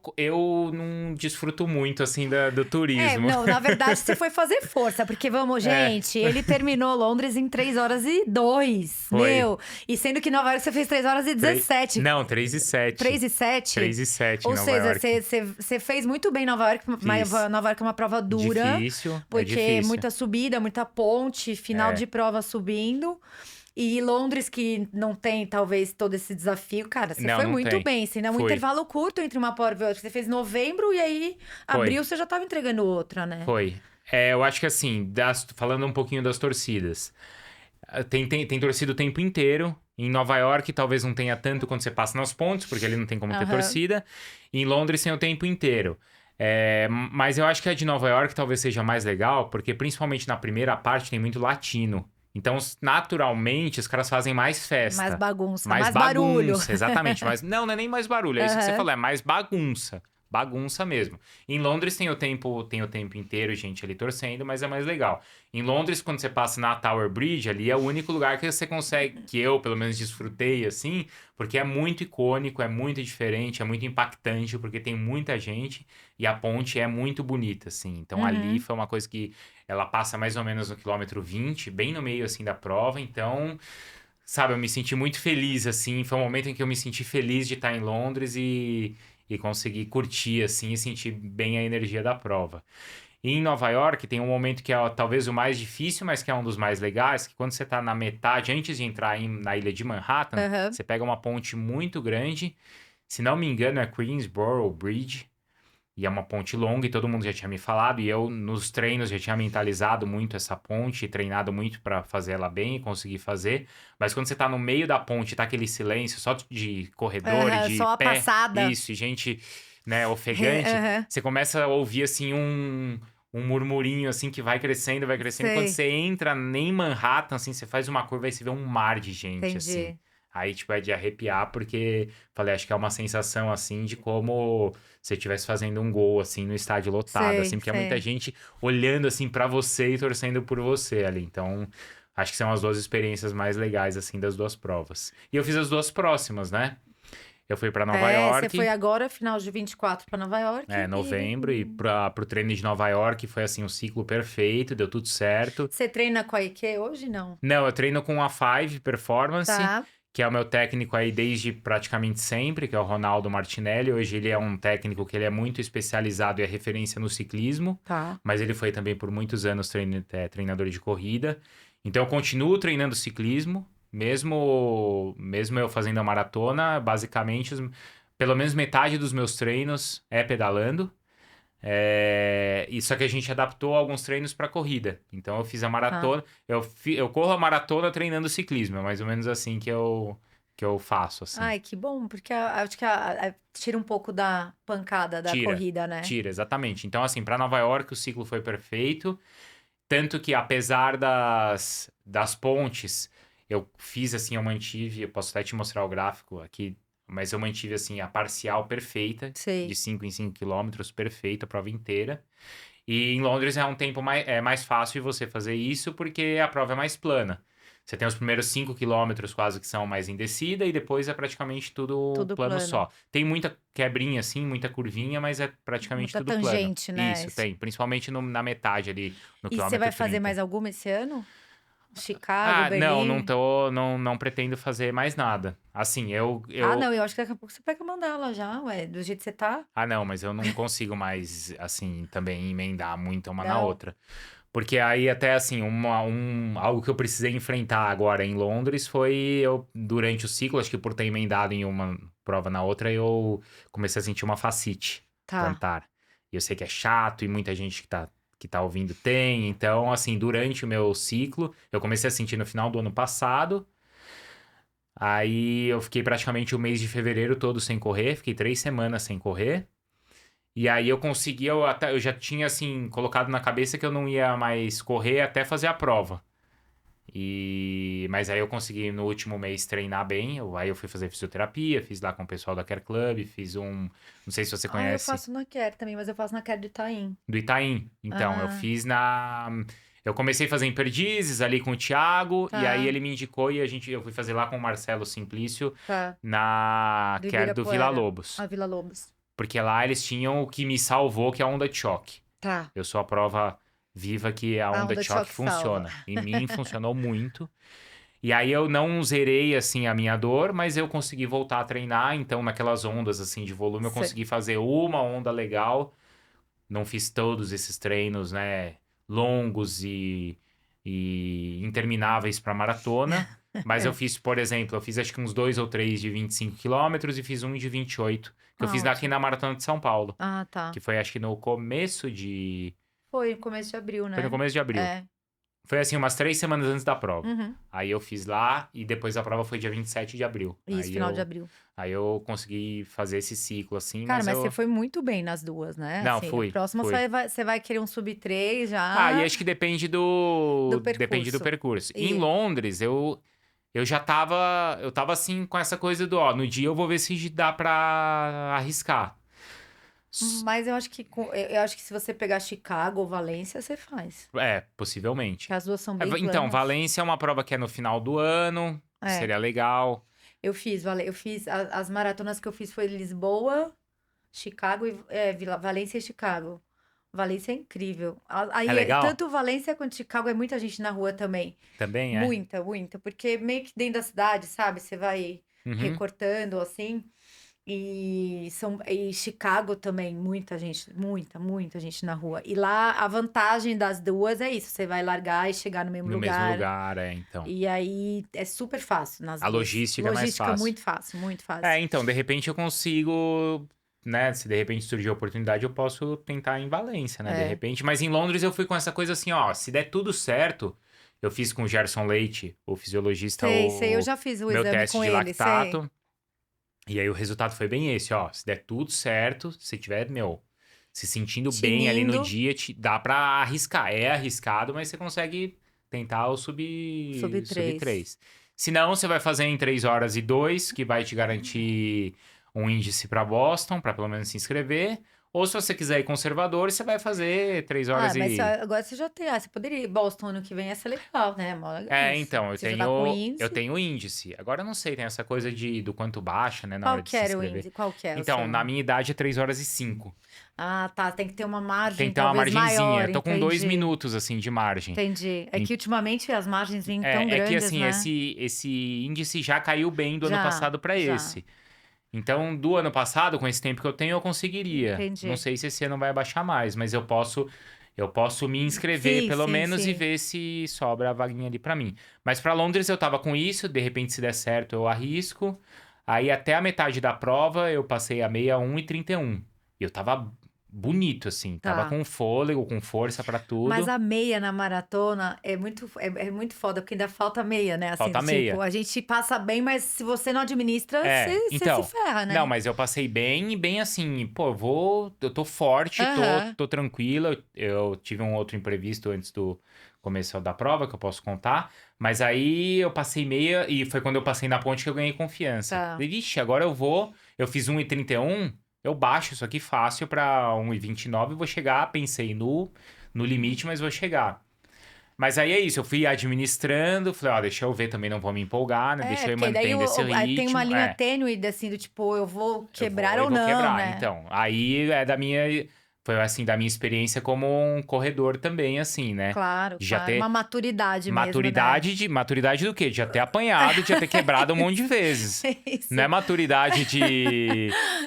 não desfruto muito, assim, do turismo. Não, na verdade você foi fazer força, porque vamos, gente, ele terminou Londres em 3 horas e 2, Foi. meu. E sendo que Nova York você fez 3 horas e 17. Não, 3 e 7. 3 e 7? 3 e 7 em Ou Nova seja, York. você fez muito bem Nova York, mas Fiz. Nova York é uma prova dura. Difícil, Porque difícil. muita subida, muita ponte, final É. de prova subindo. E Londres, que não tem, talvez, todo esse desafio, cara, você Não, foi não muito tem. bem. Assim, né? Um Fui. intervalo curto entre uma prova e outra. Você fez novembro e aí, abril, você já tava entregando outra, né? Foi. Eu acho que assim, falando um pouquinho das torcidas. Tem torcida o tempo inteiro. Em Nova York, talvez não tenha tanto quando você passa nas pontes, porque ali não tem como ter Aham. torcida. Em Londres tem o tempo inteiro. Mas eu acho que a de Nova York talvez seja mais legal, porque principalmente na primeira parte tem muito latino. Então, naturalmente, os caras fazem mais festa. Mais bagunça, Mais mais barulho. bagunça, exatamente. Não é nem mais barulho, é isso que você Aham. falou, é mais bagunça. Bagunça mesmo. Em Londres tem o tempo inteiro, gente ali torcendo, mas é mais legal. Em Londres, quando você passa na Tower Bridge, ali é o único lugar que você consegue, que eu pelo menos desfrutei assim, porque é muito icônico, é muito diferente, é muito impactante, porque tem muita gente e a ponte é muito bonita, assim. Então ali foi uma coisa que ela passa mais ou menos no quilômetro 20, bem no meio assim da prova, então. Sabe, eu me senti muito feliz, assim. Foi um momento em que eu me senti feliz de estar em Londres e conseguir curtir, assim, e sentir bem a energia da prova. E em Nova York tem um momento que é talvez o mais difícil, mas que é um dos mais legais, que quando você tá na metade, antes de entrar na ilha de Manhattan, Aham. você pega uma ponte muito grande. Se não me engano, é Queensboro Bridge. E é uma ponte longa e todo mundo já tinha me falado. E eu, nos treinos, já tinha mentalizado muito essa ponte, e treinado muito pra fazer ela bem e conseguir fazer. Mas quando você tá no meio da ponte, tá aquele silêncio só de corredor e de Só a pé. passada. Isso, e gente, né, ofegante. Aham. Você começa a ouvir, assim, um murmurinho, assim, que vai crescendo, vai crescendo. Sei. Quando você entra em Manhattan, assim, você faz uma curva e você vê um mar de gente, Entendi. assim. Aí, tipo, é de arrepiar, porque, falei, acho que é uma sensação, assim, de como se você estivesse fazendo um gol, assim, no estádio lotado, Sei, assim, porque é sei. muita gente olhando, assim, pra você e torcendo por você ali. Então, acho que são as duas experiências mais legais, assim, das duas provas. E eu fiz as duas próximas, né? Eu fui pra Nova York. Você foi agora, final de 24, pra Nova York. Novembro, e pro treino de Nova York foi, assim, um ciclo perfeito, deu tudo certo. Você treina com a IQ hoje, não? Não, eu treino com a Five Performance. Tá. Que é o meu técnico aí desde praticamente sempre, que é o Ronaldo Martinelli. Hoje ele é um técnico que ele é muito especializado e é referência no ciclismo, Tá. mas ele foi também por muitos anos treinador de corrida. Então eu continuo treinando ciclismo, mesmo eu fazendo a maratona, basicamente, pelo menos metade dos meus treinos é pedalando. E só que a gente adaptou alguns treinos para corrida. Então eu fiz a maratona, eu corro a maratona treinando ciclismo, é mais ou menos assim que eu faço, assim. Ai, que bom, porque acho que tira um pouco da pancada da corrida, né? Tira, exatamente. Então, assim, para Nova York o ciclo foi perfeito, tanto que apesar das pontes, eu fiz assim, eu mantive, eu posso até te mostrar o gráfico aqui, mas eu mantive assim a parcial perfeita, Sei. de 5 em 5 quilômetros, perfeita a prova inteira. E em Londres é um tempo mais fácil você fazer isso, porque a prova é mais plana. Você tem os primeiros 5 quilômetros quase que são mais em descida, e depois é praticamente tudo plano só. Tem muita quebrinha, assim, muita curvinha, mas é praticamente Muita tudo tangente, plano. né? Isso, tem. Principalmente na metade ali, no E quilômetro você vai fazer 30. mais alguma esse ano? Chicago, Berlim? Não pretendo fazer mais nada. Assim, eu... Não, eu acho que daqui a pouco você pega mandala já, ué, do jeito que você tá. Não, mas eu não consigo mais, assim, também emendar muito uma na Não. outra. Porque aí até, assim, algo que eu precisei enfrentar agora em Londres foi eu, durante o ciclo, acho que por ter emendado em uma prova na outra, eu comecei a sentir uma fascite plantar. E eu sei que é chato e muita gente que tá ouvindo tem. Então, assim, durante o meu ciclo, eu comecei a sentir no final do ano passado. Aí eu fiquei praticamente o mês de fevereiro todo sem correr, fiquei 3 semanas sem correr. E aí eu já tinha, assim, colocado na cabeça que eu não ia mais correr até fazer a prova. Mas aí eu consegui no último mês treinar bem. Aí eu fui fazer fisioterapia, fiz lá com o pessoal da Care Club, fiz um. Não sei se você Ah, eu conhece, faço na Care também, mas eu faço na Care de Itaim. do Itaim. Então, eu Ah, fiz na. Eu comecei a fazer em Perdizes ali com o Thiago, e aí tá, ele me indicou e eu fui fazer lá com o Marcelo Simplício tá. na Do Care do Vila Ibirapuera. Lobos. A Vila Lobos. Porque lá eles tinham o que me salvou, que é a onda de choque. Tá. Eu sou a prova viva que a A onda onda de de choque choque salva. funciona. Em mim funcionou muito. E aí eu não zerei assim a minha dor, mas eu consegui voltar a treinar, então naquelas ondas assim de volume eu Sei. consegui fazer uma onda legal. Não fiz todos esses treinos, né, longos e intermináveis para maratona, mas eu É. fiz, por exemplo, eu fiz acho que uns 2 ou 3 de 25 quilômetros e fiz um de 28, que eu Ah, fiz aqui ótimo. na Maratona de São Paulo, Ah, tá. que foi acho que no começo Foi no começo de abril, foi no né? começo de abril. É. Foi assim, umas 3 semanas antes da prova. Uhum. Aí eu fiz lá e depois a prova foi dia 27 de abril. Isso, final de abril. Aí eu consegui fazer esse ciclo assim, Cara, mas mas você eu. foi muito bem nas duas, né? Não, Assim, a fui, próxima fui. você vai querer um sub 3 Ah, e já acho que depende do depende do percurso. percurso. Em E, Londres, eu já tava, eu tava assim com essa coisa do, ó, no dia eu vou ver se dá pra arriscar. S- mas eu acho que eu acho que se você pegar Chicago ou Valência, você faz. É, possivelmente. Que as duas são bem Então, planas. Valência é uma prova que é no final do ano, que É, seria legal. eu fiz as maratonas que eu fiz foi Lisboa, Chicago e Valência e Chicago. Valência é incrível. É Aí, legal? tanto Valência quanto Chicago é muita gente na rua também. Também é. Muita, muita. Porque meio que dentro da cidade, sabe? Você vai Uhum. recortando assim. E Chicago também, muita gente na rua. E lá a vantagem das duas é isso: você vai largar e chegar no mesmo No mesmo lugar. lugar, então. E aí é super fácil nas A duas. logística é mais Logística fácil. muito fácil, muito É, fácil. então, de repente eu consigo, né? Se de repente surgir a oportunidade, eu posso tentar em Valência, né? De É. repente. Mas em Londres eu fui com essa coisa assim, ó, se der tudo certo, eu fiz com o Gerson Leite, o fisiologista, Sei, eu o já fiz o meu exame teste com de ele, sei. lactato. E aí o resultado foi bem esse, ó. Se der tudo certo, se tiver, se sentindo bem ali no Tinindo, dia, dá pra arriscar. É arriscado, mas você consegue tentar o sub sub 3. 3. Se não, você vai fazer em 3 horas e 2, que vai te garantir um índice pra Boston, pra pelo menos se inscrever. Ou se você quiser ir conservador, você vai fazer 3 Ah, horas mas e agora você já tem. Ah, você poderia ir Boston ano que vem, ia ser legal, né? Mó legal É, isso. então, Você já tá com eu índice. tenho índice. Agora eu não sei, tem essa coisa do quanto baixa, né, na Qual hora de que se era o inscrever. índice? Qual que é o Então, na seu? minha idade é 3 horas e 5. Ah, tá. Tem que ter uma Tem margem que ter uma talvez margenzinha. maior, Eu tô com 2 entendi. minutos, assim, de margem. Entendi. É En- que ultimamente as margens vêm tão É que, grandes, assim, né? esse índice já caiu bem do ano Já, passado pra já. esse. Então, do ano passado, com esse tempo que eu tenho, eu conseguiria. Não Entendi. sei se esse ano vai baixar mais, mas eu posso me inscrever, Sim, pelo sim, menos, e sim. ver se sobra a vaguinha ali pra mim. Mas pra Londres eu tava com isso, de repente, se der certo, eu arrisco. Aí, até a metade da prova, eu passei a meia 1:31. E eu tava bonito, assim. Tava Tá. com fôlego, com força pra Mas tudo. a meia na maratona é muito foda, porque ainda falta meia, né? Assim, Falta do tipo, meia. a gente passa bem, mas se você não administra, É, você se então. ferra, Não, né? mas eu passei bem e bem assim, pô, eu tô forte, tô, Aham. tô tranquilo. Eu tive um outro imprevisto antes do começo da prova, que eu posso contar. Mas aí eu passei meia e foi quando eu passei na ponte que eu ganhei confiança. Tá. Falei, vixe, agora eu fiz 1:31, eu baixo isso aqui fácil pra 1:29 e vou chegar, pensei no limite, mas vou chegar. Mas aí é isso, eu fui administrando, falei, ó, deixa eu ver, também não vou me empolgar, né? Deixa É, eu ir porque daí mantendo esse aí tem uma ritmo. linha É. tênue, assim, do tipo, eu vou Eu quebrar vou e ou vou não, quebrar. né? Então, aí foi assim, da minha experiência como um corredor também, assim, né? Claro, De já claro. Uma ter maturidade mesmo, né? maturidade do quê? De já ter apanhado, de já ter quebrado um monte de vezes. Não é Isso. maturidade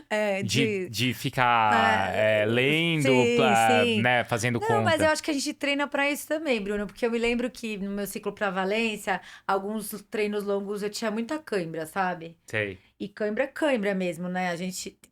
É, de ficar é, lendo, sim, sim. né, fazendo Não, mas eu conta. acho que a gente treina pra isso também, Bruno, porque eu me lembro que no meu ciclo pra Valência, alguns treinos longos eu tinha muita cãibra, sabe? Sei. E cãibra é cãibra mesmo, né?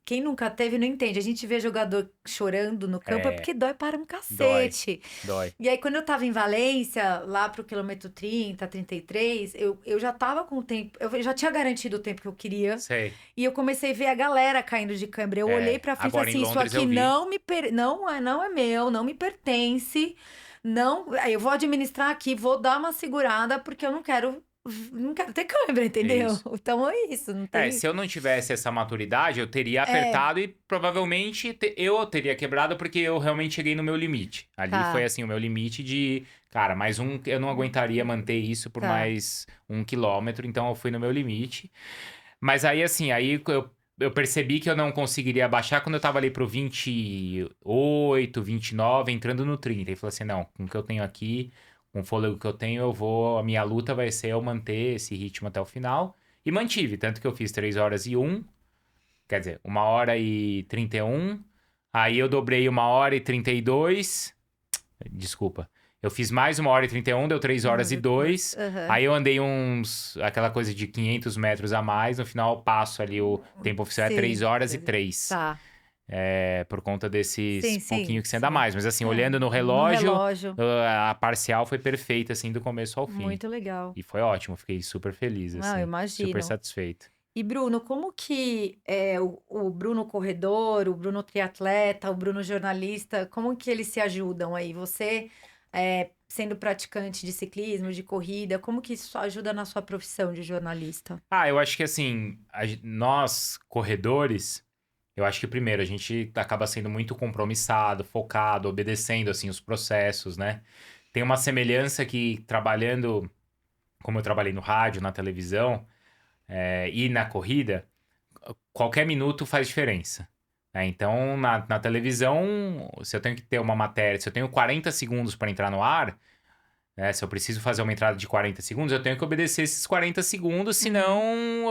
Quem nunca teve não entende. A gente vê jogador chorando no campo é É, porque dói para um dói, cacete. dói. E aí, quando eu tava em Valência, lá pro quilômetro 30, 33, eu já tava com o tempo, eu já tinha garantido o tempo que eu queria. Sei. E eu comecei a ver a galera caindo de cãibra. Eu olhei É, pra frente e falei agora em assim: isso Londres eu aqui vi. não é meu, não me pertence. não, aí eu vou administrar aqui, vou dar uma segurada, porque eu não quero ter câimbra, entendeu? Isso. Então é isso, não tem... Se eu não tivesse essa maturidade, eu teria É. apertado e provavelmente eu teria quebrado porque eu realmente cheguei no meu limite. Ali Tá. foi assim, o meu limite de, cara, eu não aguentaria manter isso por Tá. mais 1 quilômetro, então eu fui no meu limite. Mas aí assim, eu percebi que eu não conseguiria abaixar quando eu tava ali pro 28, 29, entrando no 30. E falei assim, não, com o que eu tenho aqui, com o fôlego que eu tenho, a minha luta vai ser eu manter esse ritmo até o final. E mantive, tanto que eu fiz 3 horas e 1, quer dizer, 1 hora e 31. Aí eu dobrei 1 hora e 32. Desculpa. Eu fiz mais 1 hora e 31, deu 3 horas e 2. Uhum. Aí eu andei aquela coisa de 500 metros a mais. No final eu passo ali, o tempo oficial é Sim. 3 horas e 3. Tá. Por conta desses Sim, pouquinho que você sim. anda mais. Mas assim, olhando no No relógio, relógio. a parcial foi perfeita, assim, do começo ao fim. Muito legal. E foi ótimo, fiquei super feliz, Não, assim. eu imagino. Super satisfeito. E Bruno, como que o Bruno corredor, o Bruno triatleta, o Bruno jornalista, como que eles se ajudam aí? Você, sendo praticante de ciclismo, de corrida, como que isso ajuda na sua profissão de jornalista? Eu acho que assim, nós corredores, eu acho que primeiro a gente acaba sendo muito compromissado, focado, obedecendo assim os processos, né? Tem uma semelhança que trabalhando, como eu trabalhei no rádio, na televisão, e na corrida, qualquer minuto faz diferença. Então, na televisão, se eu tenho que ter uma matéria, se eu tenho 40 segundos para entrar no ar, né, se eu preciso fazer uma entrada de 40 segundos, eu tenho que obedecer esses 40 segundos, senão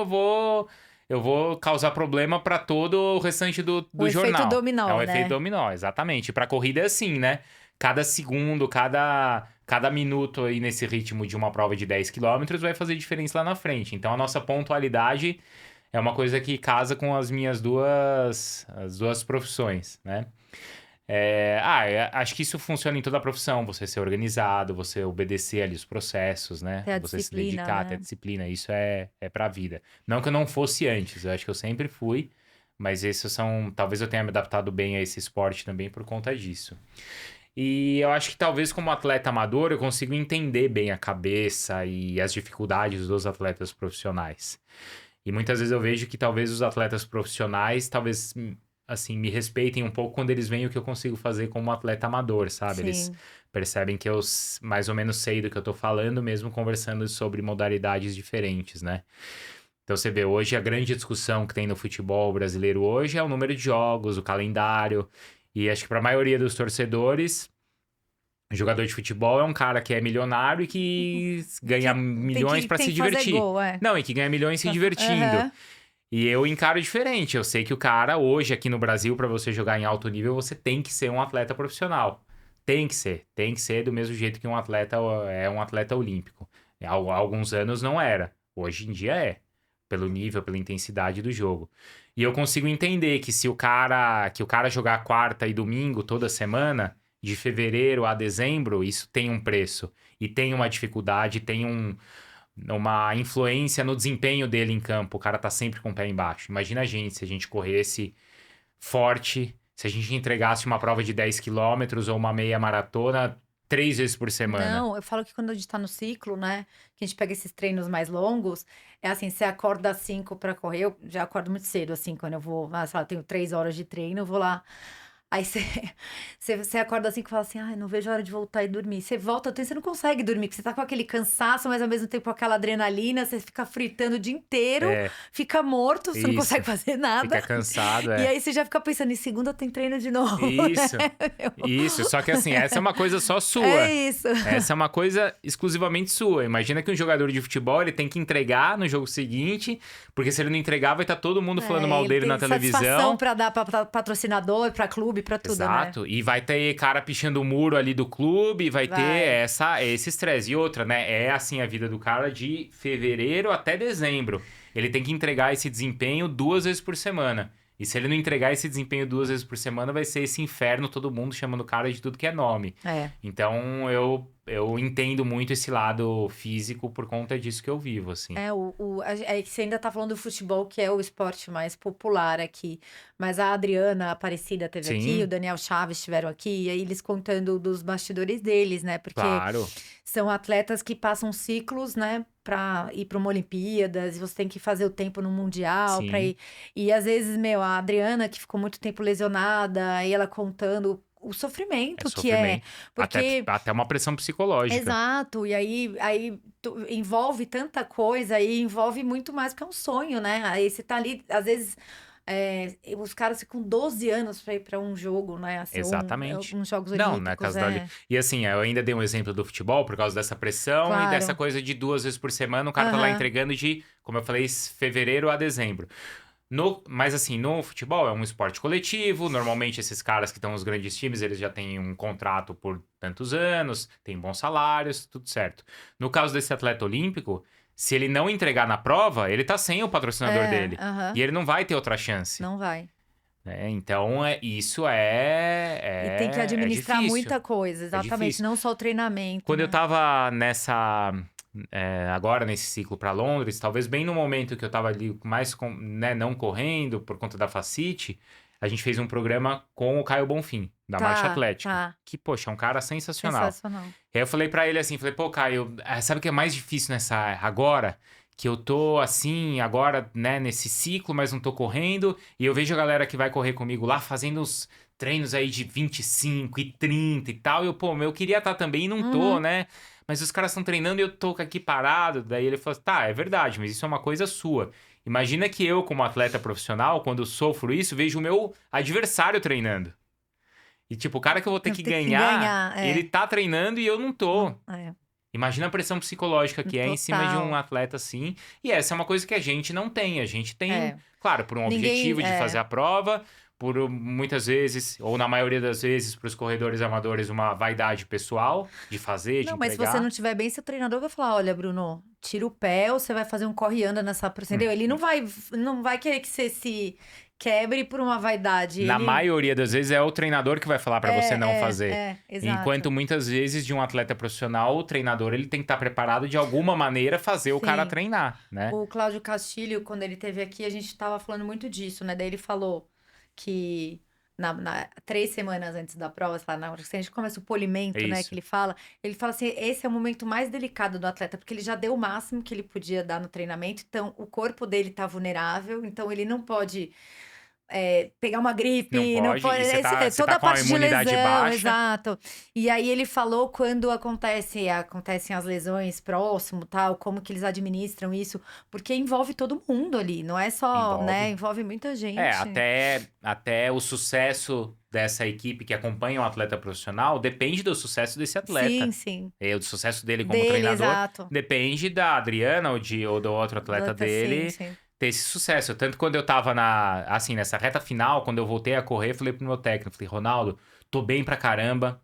eu vou causar problema para todo o restante do jornal. Efeito dominó, É um né? efeito dominó, exatamente. Para corrida é assim, né? Cada segundo, cada minuto aí nesse ritmo de uma prova de 10 quilômetros vai fazer diferença lá na frente. Então, a nossa pontualidade é uma coisa que casa com as minhas as duas profissões, né? Acho que isso funciona em toda a profissão. Você ser organizado, você obedecer ali os processos, né? Ter a Você se disciplina, dedicar, né? ter disciplina. Isso é pra vida. Não que eu não fosse antes, eu acho que eu sempre fui. Mas esses são... Talvez eu tenha me adaptado bem a esse esporte também por conta disso. E eu acho que talvez como atleta amador eu consigo entender bem a cabeça e as dificuldades dos atletas profissionais. E muitas vezes eu vejo que talvez os atletas profissionais, talvez, assim, me respeitem um pouco quando eles veem o que eu consigo fazer como atleta amador, sabe? Sim. Eles percebem que eu mais ou menos sei do que eu tô falando, mesmo conversando sobre modalidades diferentes, né? Então você vê, hoje a grande discussão que tem no futebol brasileiro hoje é o número de jogos, o calendário. E acho que para a maioria dos torcedores, o jogador de futebol é um cara que é milionário e que ganha milhões para se divertir. Gol, Não, e que ganha milhões se divertindo. Uhum. E eu encaro diferente. Eu sei que o cara, hoje, aqui no Brasil, para você jogar em alto nível, você tem que ser um atleta profissional. Tem que ser. Tem que ser do mesmo jeito que um atleta é um atleta olímpico. Há alguns anos não era. Hoje em dia é. Pelo nível, pela intensidade do jogo. E eu consigo entender que se o cara jogar quarta e domingo toda semana, de fevereiro a dezembro, isso tem um preço. E tem uma dificuldade, tem uma influência no desempenho dele em campo. O cara tá sempre com o pé embaixo. Imagina a gente, se a gente corresse forte, se a gente entregasse uma prova de 10 quilômetros ou uma meia maratona 3 vezes por semana. Não, eu falo que quando a gente tá no ciclo, né? Que a gente pega esses treinos mais longos, é assim, você acorda às 5 pra correr, eu já acordo muito cedo, assim, quando eu vou, sei lá, tenho 3 horas de treino, eu vou lá. Aí você acorda assim e fala assim, ai, não vejo a hora de voltar e dormir. Você volta, você não consegue dormir, porque você tá com aquele cansaço, mas ao mesmo tempo com aquela adrenalina, você fica fritando o dia inteiro, fica morto, você não Isso. consegue fazer nada. Fica cansado, E aí você já fica pensando, em segunda tem treino de novo. Isso, né? isso. Só que assim, essa é uma coisa só sua. É isso. Essa é uma coisa exclusivamente sua. Imagina que um jogador de futebol, ele tem que entregar no jogo seguinte, porque se ele não entregar, vai estar todo mundo falando mal ele dele tem na televisão. satisfação pra dar pra patrocinador, pra clube, pra tudo, Exato. né? E vai ter cara pichando o muro ali do clube, vai ter esse estresse. E outra, né? É assim a vida do cara de fevereiro até dezembro. Ele tem que entregar esse desempenho 2 vezes por semana. E se ele não entregar esse desempenho 2 vezes por semana, vai ser esse inferno, todo mundo chamando o cara de tudo que é nome. Então, eu entendo muito esse lado físico por conta disso que eu vivo, assim. Você ainda tá falando do futebol, que é o esporte mais popular aqui. Mas a Adriana Aparecida esteve aqui, Sim. o Daniel Chaves estiveram aqui, e aí eles contando dos bastidores deles, né? Porque Claro, são atletas que passam ciclos, né, pra ir para uma Olimpíadas, e você tem que fazer o tempo no Mundial para sim, ir. E às vezes, a Adriana, que ficou muito tempo lesionada, e ela contando o é sofrimento que é, sofrimento. porque Até uma pressão psicológica. exato, e aí envolve tanta coisa e envolve muito mais que é um sonho, né? Aí você tá ali, às vezes, os caras ficam 12 anos pra ir pra um jogo, né? Assim, Exatamente. uns Jogos Não, na Olímpicos, casa da... E assim, eu ainda dei um exemplo do futebol por causa dessa pressão e dessa claro. coisa de 2 vezes por semana, o cara tá lá Aham. entregando de, como eu falei, fevereiro a dezembro. Mas assim, no futebol é um esporte coletivo, normalmente esses caras que estão nos grandes times, eles já têm um contrato por tantos anos, têm bons salários, tudo certo. No caso desse atleta olímpico, se ele não entregar na prova, ele tá sem o patrocinador dele. Aham. E ele não vai ter outra chance. Não vai. Né? Então, isso E tem que é administrar difícil. muita coisa, É exatamente, difícil. não só o treinamento, Quando eu né? tava agora nesse ciclo para Londres, talvez bem no momento que eu tava ali mais né, não correndo por conta da fascite, a gente fez um programa com o Caio Bonfim, da Marcha Tá, Atlética. tá. Que, poxa, é um cara sensacional. Sensacional. E aí eu falei pra ele assim, falei, pô, Caio, sabe o que é mais difícil agora? Que eu tô assim, agora, né, nesse ciclo, mas não tô correndo, e eu vejo a galera que vai correr comigo lá fazendo uns treinos aí de 25 e 30 e tal, e eu, pô, eu queria estar também e não tô, Uhum. né? Mas os caras estão treinando e eu tô aqui parado. Daí ele falou, tá, é verdade, mas isso é uma coisa sua. Imagina que eu, como atleta profissional, quando sofro isso, vejo o meu adversário treinando. E tipo, o cara que eu vou ter Não que tem que ganhar, ganhar, ele tá treinando e eu não tô. Não, Imagina a pressão psicológica que é em cima de um total. atleta assim. E essa é uma coisa que a gente não tem. A gente tem, É. claro, por um Ninguém. objetivo de fazer a prova, muitas vezes, ou na maioria das vezes, para os corredores amadores, uma vaidade pessoal de fazer, de Não, mas se você não entregar. estiver bem, seu treinador vai falar: olha, Bruno, tira o pé ou você vai fazer um corre e anda nessa. Entendeu? Ele não vai querer que você se quebre por uma vaidade. Na Ele. maioria das vezes é o treinador que vai falar para você não fazer. Exato. Enquanto muitas vezes de um atleta profissional, o treinador ele tem que estar preparado de alguma maneira a fazer o cara Sim. treinar, né? O Cláudio Castilho, quando ele esteve aqui, a gente estava falando muito disso, né? Daí ele falou que 3 semanas antes da prova, na hora que a gente começa o É polimento, né? Que isso. ele fala assim: esse é o momento mais delicado do atleta, porque ele já deu o máximo que ele podia dar no treinamento, então o corpo dele tá vulnerável, então ele não pode. Pegar uma Não gripe, não pode. pode. E você Toda tá a com a parte de imunidade lesão, baixa. exato. E aí ele falou quando acontecem as lesões próximo, tal, como que eles administram isso, porque envolve todo mundo ali, não é só, né? Envolve. Envolve muita gente. Até o sucesso dessa equipe que acompanha um atleta profissional depende do sucesso desse Sim, atleta. sim. E o sucesso dele como Dele, treinador exato. depende da Adriana ou do outro atleta Sim, dele sim. ter esse sucesso. Tanto quando eu tava nessa reta final, quando eu voltei a correr, falei pro meu técnico, falei, Ronaldo, tô bem pra caramba,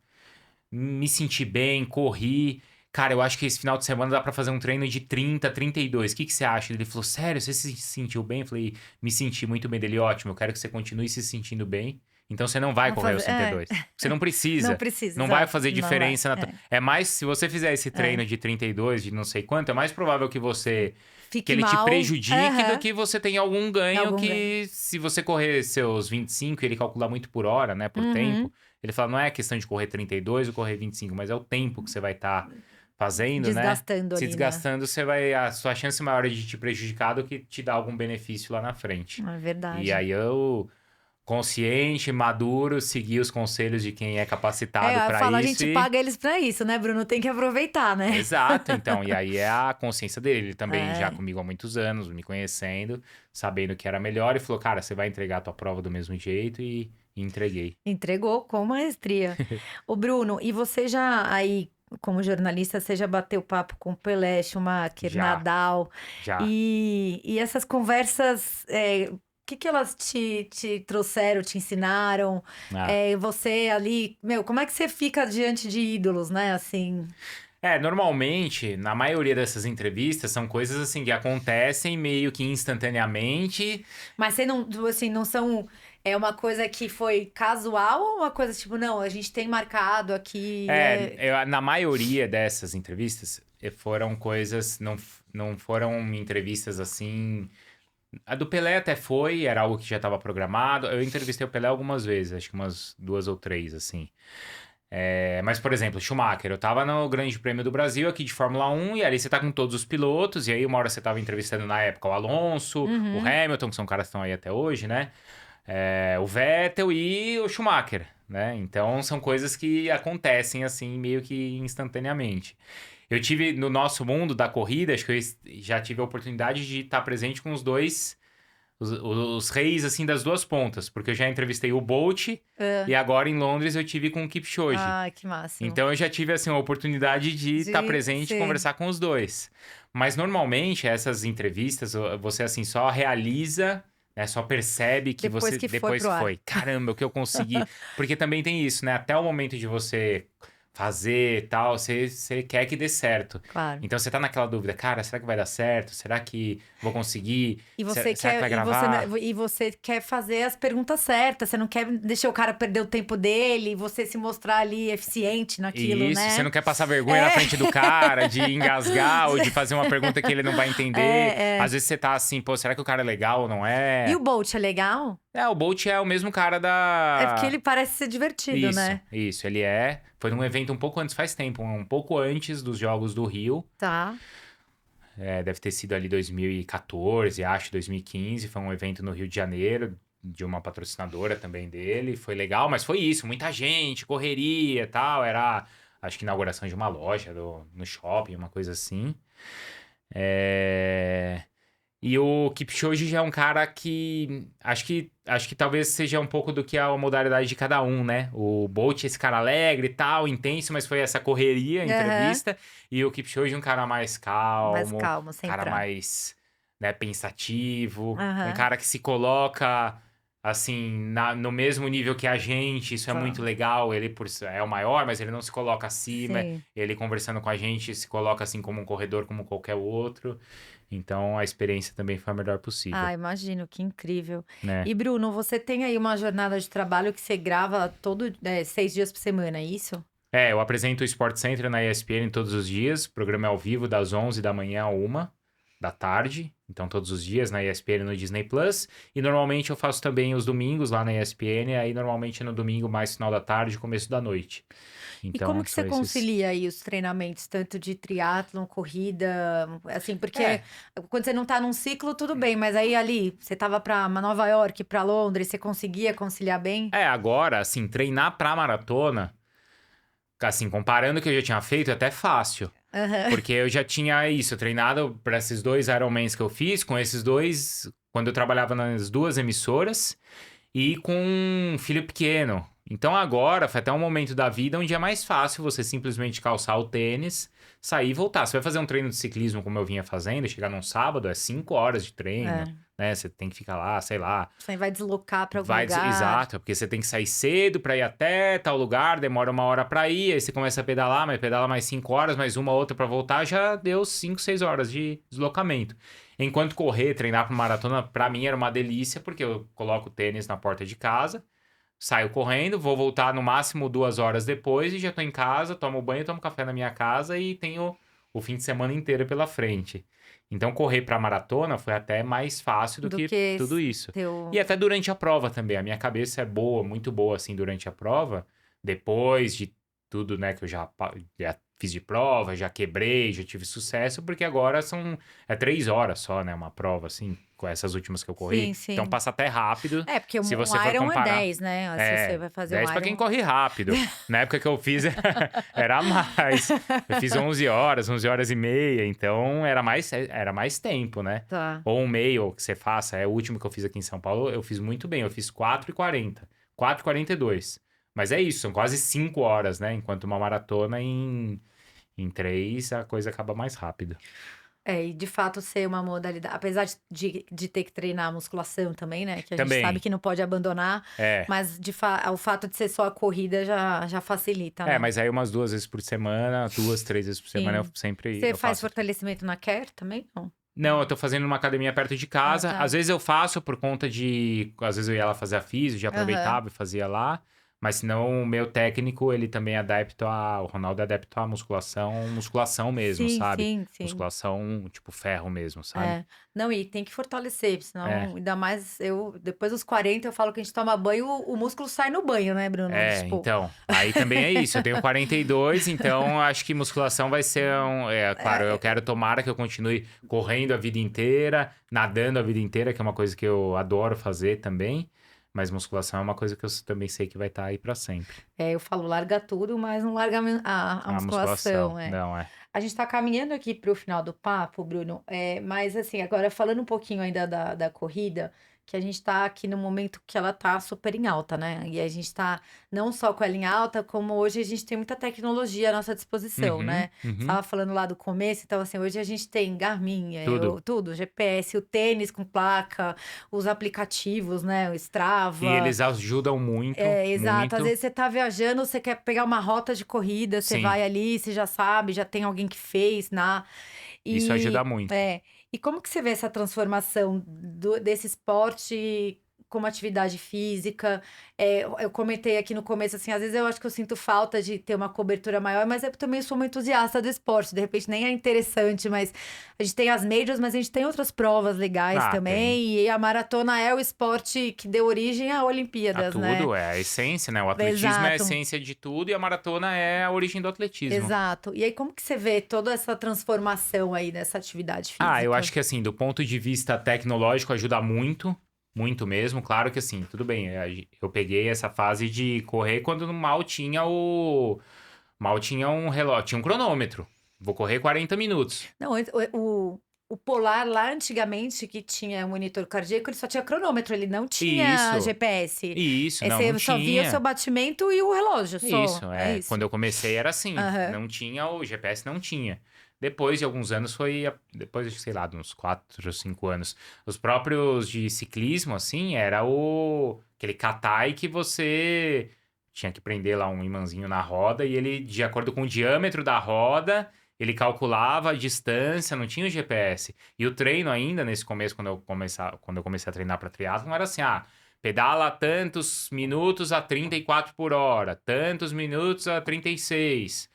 me senti bem, corri. Cara, eu acho que esse final de semana dá pra fazer um treino de 30, 32. O que você acha? Ele falou, sério, você se sentiu bem? Eu falei, me senti muito bem. Dele, ótimo, eu quero que você continue se sentindo bem. Então você não vai Vamos correr os fazer. 32. Você não Não precisa. precisa, Não vai exato. fazer Não vai. diferença. É mais, se você fizer esse treino de 32, de não sei quanto, é mais provável que que Fique ele te mal. prejudique do Aham. que você tenha algum ganho Algum que, se você correr seus 25, ele calcula muito por hora, né, por tempo. Uhum. Ele fala, não é questão de correr 32 ou correr 25, mas é o tempo que você vai estar fazendo, né? Desgastando Se ali, né? desgastando, a sua chance maior é de te prejudicar do que te dar algum benefício lá na frente. É E verdade. aí eu, consciente, maduro, segui os conselhos de quem é capacitado Eu para falo, a isso gente paga eles pra isso, né, Bruno? Tem que aproveitar, né? Exato, então. E aí é a consciência dele. Ele também já É. comigo há muitos anos, me conhecendo, sabendo que era melhor, e falou, cara, você vai entregar a tua prova do mesmo jeito e entreguei. Entregou com maestria. O Bruno, e você já aí, como jornalista, você já bateu papo com Pelé, Schumacher, Já, Nadal, já. e essas conversas, o que que elas te trouxeram, te ensinaram? Ah. Você ali, como é que você fica diante de ídolos, né? Assim, Normalmente, na maioria dessas entrevistas, são coisas assim que acontecem meio que instantaneamente. Mas você não, assim, não são... É uma coisa que foi casual ou uma coisa tipo, não, a gente tem marcado aqui... Na maioria dessas entrevistas, foram coisas, não foram entrevistas assim... A do Pelé até foi, era algo que já estava programado. Eu entrevistei o Pelé algumas vezes, acho que umas 2 ou 3, assim. Mas, por exemplo, Schumacher, eu tava no Grande Prêmio do Brasil aqui de Fórmula 1, e ali você tá com todos os pilotos, e aí uma hora você tava entrevistando na época o Alonso, o Hamilton, que são caras que estão aí até hoje, né? O Vettel e o Schumacher, né? Então são coisas que acontecem assim, meio que instantaneamente. Eu tive, no nosso mundo da corrida, acho que eu já tive a oportunidade de estar presente com os dois, os reis, assim, das duas pontas. Porque eu já entrevistei o Bolt e agora em Londres eu tive com o Kipchoge. Ai, que máximo. Então eu já tive, assim, a oportunidade de estar presente e conversar com os dois. Mas normalmente essas entrevistas, você, assim, só realiza... Só percebe que Depois que depois foi pro ar. foi. Caramba, o que eu consegui. Porque também tem isso, né? Até o momento de você fazer e tal, você quer que dê certo. Claro. Então você tá naquela dúvida, cara, será que vai dar certo? Será que vou conseguir? E você Será que vai gravar? e você quer fazer as perguntas certas, você não quer deixar o cara perder o tempo dele, e você se mostrar ali eficiente naquilo, Isso, né? você não quer passar vergonha na frente do cara, de engasgar ou de fazer uma pergunta que ele não vai entender. Às vezes você tá assim, pô, será que o cara é legal ou não é? E o Bolt é legal? O Bolt é o mesmo cara da... É porque ele parece ser divertido, né? Isso, ele é. Foi num evento um pouco antes, faz tempo, um pouco antes dos Jogos do Rio. Tá. Deve ter sido ali 2014, acho, 2015. Foi um evento no Rio de Janeiro, de uma patrocinadora também dele. Foi legal, mas foi isso, muita gente, correria e tal. Era, acho que inauguração de uma loja no shopping, uma coisa assim. E o Kipchoge já é um cara que acho que talvez seja um pouco do que é a modalidade de cada um, né? O Bolt é esse cara alegre e tal, intenso, mas foi essa correria, a entrevista. E o Kipchoge é um cara mais calmo, sem cara entrar. mais, né, pensativo, Aham. um cara que se coloca assim no mesmo nível que a gente. Isso é Tá. muito legal. Ele é o maior, mas ele não se coloca acima. Sim. Ele conversando com a gente se coloca assim como um corredor, como qualquer outro. Então, a experiência também foi a melhor possível, Ah, imagino, que incrível. né? E Bruno, você tem aí uma jornada de trabalho que você grava 6 dias por semana, é isso? Eu apresento o Sport Center na ESPN todos os dias. O programa é ao vivo das 11 da manhã à 1 da tarde. Então, todos os dias na ESPN e no Disney Plus. E normalmente eu faço também os domingos lá na ESPN. Aí, normalmente no domingo, mais final da tarde, começo da noite. Então, E como que você são esses... concilia aí os treinamentos, tanto de triatlon, corrida, assim, porque quando você não tá num ciclo, tudo bem, mas aí ali, você tava pra Nova York, pra Londres, você conseguia conciliar bem? Agora, assim, treinar pra maratona, assim, comparando o que eu já tinha feito, é até fácil. Aham. Porque eu já tinha isso, treinado para esses 2 Ironmans que eu fiz, com esses 2, quando eu trabalhava nas 2 emissoras, e com um filho pequeno. Então agora, foi até um momento da vida onde é mais fácil você simplesmente calçar o tênis, sair e voltar. Você vai fazer um treino de ciclismo como eu vinha fazendo, chegar num sábado, é 5 horas de treino, né? Você tem que ficar lá, sei lá. Você vai deslocar pra algum lugar. Exato, porque você tem que sair cedo pra ir até tal lugar, demora 1 hora pra ir, aí você começa a pedalar, mas pedala mais 5 horas, mais uma outra pra voltar, já deu 5, 6 horas de deslocamento. Enquanto correr, treinar pra maratona, pra mim era uma delícia, porque eu coloco o tênis na porta de casa, saio correndo, vou voltar no máximo 2 horas depois e já tô em casa, tomo banho, tomo café na minha casa e tenho o fim de semana inteiro pela frente. Então, correr pra maratona foi até mais fácil do que tudo isso. E até durante a prova também. A minha cabeça é boa, muito boa, assim, durante a prova. Depois de tudo, né, que eu já fiz de prova, já quebrei, já tive sucesso, porque agora é 3 horas só, né, uma prova, assim, com essas últimas que eu corri. Sim, sim. Então, passa até rápido. Porque se um você for Iron comparar. é 10, né? Se você vai fazer 10 um pra Iron... quem corre rápido. Na época que eu fiz, era mais. Eu fiz 11 horas e meia, então era mais tempo, né? Tá. Ou um meio que você faça, o último que eu fiz aqui em São Paulo, eu fiz muito bem, eu fiz 4h40, 4h42. Mas é isso, são quase 5 horas, né? Enquanto uma maratona em 3, a coisa acaba mais rápido. E de fato ser uma modalidade, apesar de ter que treinar a musculação também, né? Que a gente Também. sabe que não pode abandonar, É. mas o fato de ser só a corrida já facilita, né? Mas aí umas 2 vezes por semana, 2, 3 vezes por semana, eu Sim. sempre Você eu faz faço. fortalecimento na Care também? Não. Não, eu tô fazendo numa academia perto de casa. tá. Às vezes eu faço por conta de... Às vezes eu ia lá fazer a físio, já aproveitava e fazia lá. Mas senão o meu técnico, ele também é adepto a... O Ronaldo é adepto à musculação mesmo, Sim, sabe? sim, sim. Musculação, tipo, ferro mesmo, sabe? Não, e tem que fortalecer, É. senão, ainda mais depois dos 40, eu falo que a gente toma banho, o músculo sai no banho, né, Bruno? Tipo, Então, aí também é isso. Eu tenho 42, então acho que musculação vai ser claro, eu quero tomara que eu continue correndo a vida inteira, nadando a vida inteira, que é uma coisa que eu adoro fazer também. Mas musculação é uma coisa que eu também sei que vai estar aí pra sempre. eu falo larga tudo, mas não larga a A musculação, não é. A gente tá caminhando aqui para o final do papo, Bruno, mas assim, agora falando um pouquinho ainda da corrida, que a gente tá aqui no momento que ela tá super em alta, né? E a gente tá não só com ela em alta, como hoje a gente tem muita tecnologia à nossa disposição, né? Você tava falando lá do começo, então assim, hoje a gente tem Garmin, Tudo. GPS, o tênis com placa, os aplicativos, né? O Strava. E eles ajudam muito, Exato. muito. Às vezes você tá viajando, você quer pegar uma rota de corrida, você Sim. vai ali, você já sabe, já tem alguém que fez, né? Isso ajuda muito. E como que você vê essa transformação desse esporte como atividade física? Eu comentei aqui no começo, assim, às vezes eu acho que eu sinto falta de ter uma cobertura maior, mas eu também sou uma entusiasta do esporte, de repente nem é interessante, mas a gente tem as majors, mas a gente tem outras provas legais também, e a maratona é o esporte que deu origem a Olimpíadas, né? Tudo, é a essência, né? O atletismo é a Exato. essência de tudo e a maratona é a origem do atletismo. Exato. E aí, como que você vê toda essa transformação aí dessa atividade física? Eu acho que assim, do ponto de vista tecnológico, ajuda muito, muito mesmo. Claro que assim, tudo bem, eu peguei essa fase de correr quando mal tinha um relógio, tinha um cronômetro. Vou correr 40 minutos. Não, o Polar lá antigamente, que tinha monitor cardíaco, ele só tinha cronômetro, ele não tinha Isso. GPS. Isso, não Você só via o tinha. seu batimento e o relógio, só. Isso, Isso. Quando eu comecei era assim, Aham. não tinha o GPS, não tinha. Depois de alguns anos depois, sei lá, de uns 4 ou 5 anos, os próprios de ciclismo, assim, era aquele Katai que você tinha que prender lá um imãzinho na roda e ele, de acordo com o diâmetro da roda, ele calculava a distância, não tinha o GPS. E o treino ainda, nesse começo, quando eu comecei a treinar para triatlon, era assim, pedala tantos minutos a 34 por hora, tantos minutos a 36.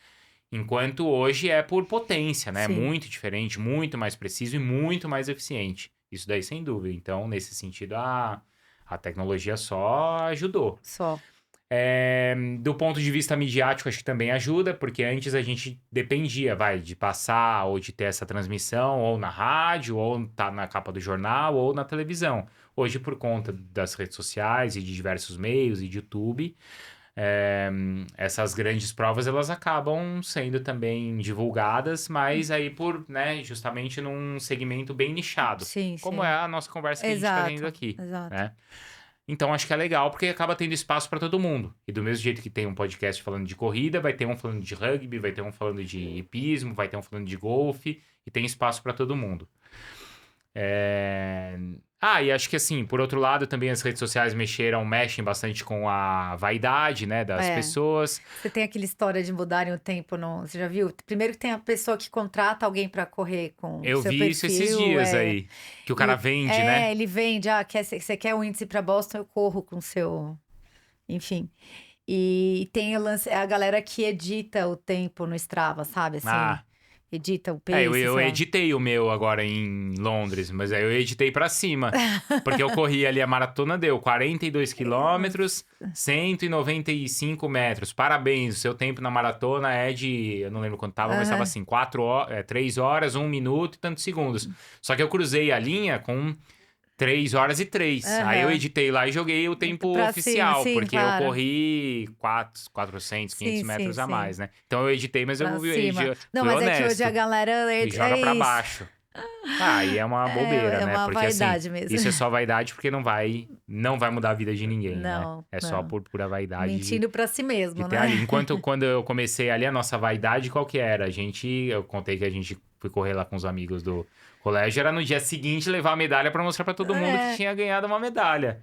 Enquanto hoje é por potência, né? Sim. Muito diferente, muito mais preciso e muito mais eficiente. Isso daí, sem dúvida. Então, nesse sentido, a tecnologia só ajudou. Só. Do ponto de vista midiático, acho que também ajuda, porque antes a gente dependia, de passar ou de ter essa transmissão, ou na rádio, ou tá na capa do jornal, ou na televisão. Hoje, por conta das redes sociais e de diversos meios e de YouTube, essas grandes provas elas acabam sendo também divulgadas, mas aí justamente num segmento bem nichado. Sim, como sim. é a nossa conversa que a gente está tendo aqui. Exato. Né? Então acho que é legal porque acaba tendo espaço para todo mundo. E do mesmo jeito que tem um podcast falando de corrida, vai ter um falando de rugby, vai ter um falando de hipismo, vai ter um falando de golfe, e tem espaço para todo mundo. E acho que assim, por outro lado, também as redes sociais mexem bastante com a vaidade, né, das pessoas. Você tem aquela história de mudarem o tempo, você já viu? Primeiro que tem a pessoa que contrata alguém pra correr com Eu seu vi perfil, isso esses dias aí, que o cara vende, né? ele vende, você quer um índice pra Boston, eu corro com seu... Enfim. E tem a galera que edita o tempo no Strava, sabe? Assim, edita o pace. Eu editei o meu agora em Londres, mas aí eu editei pra cima. Porque eu corri ali, a maratona deu 42 quilômetros, 195 metros. Parabéns, o seu tempo na maratona é de... Eu não lembro quanto tava, mas tava assim, 3 horas, 1 minuto e tantos segundos. Só que eu cruzei a linha com 3 horas e 3. Aí eu editei lá e joguei o tempo Pra oficial, cima, sim, porque claro. eu corri 400, 500 metros a sim. mais, né? Então eu editei, mas Pra eu cima. Não, fui mas honesto. é que hoje a galera... E joga pra isso. baixo. E é uma bobeira, né? uma Porque vaidade assim, mesmo. isso é só vaidade porque não vai mudar a vida de ninguém, Não, né? É só por pura vaidade. Mentindo pra si mesmo, de ter né? ali. Enquanto quando eu comecei ali, a nossa vaidade, qual que era? Eu contei que a gente fui correr lá com os amigos do colégio, era no dia seguinte levar a medalha pra mostrar pra todo mundo que tinha ganhado uma medalha.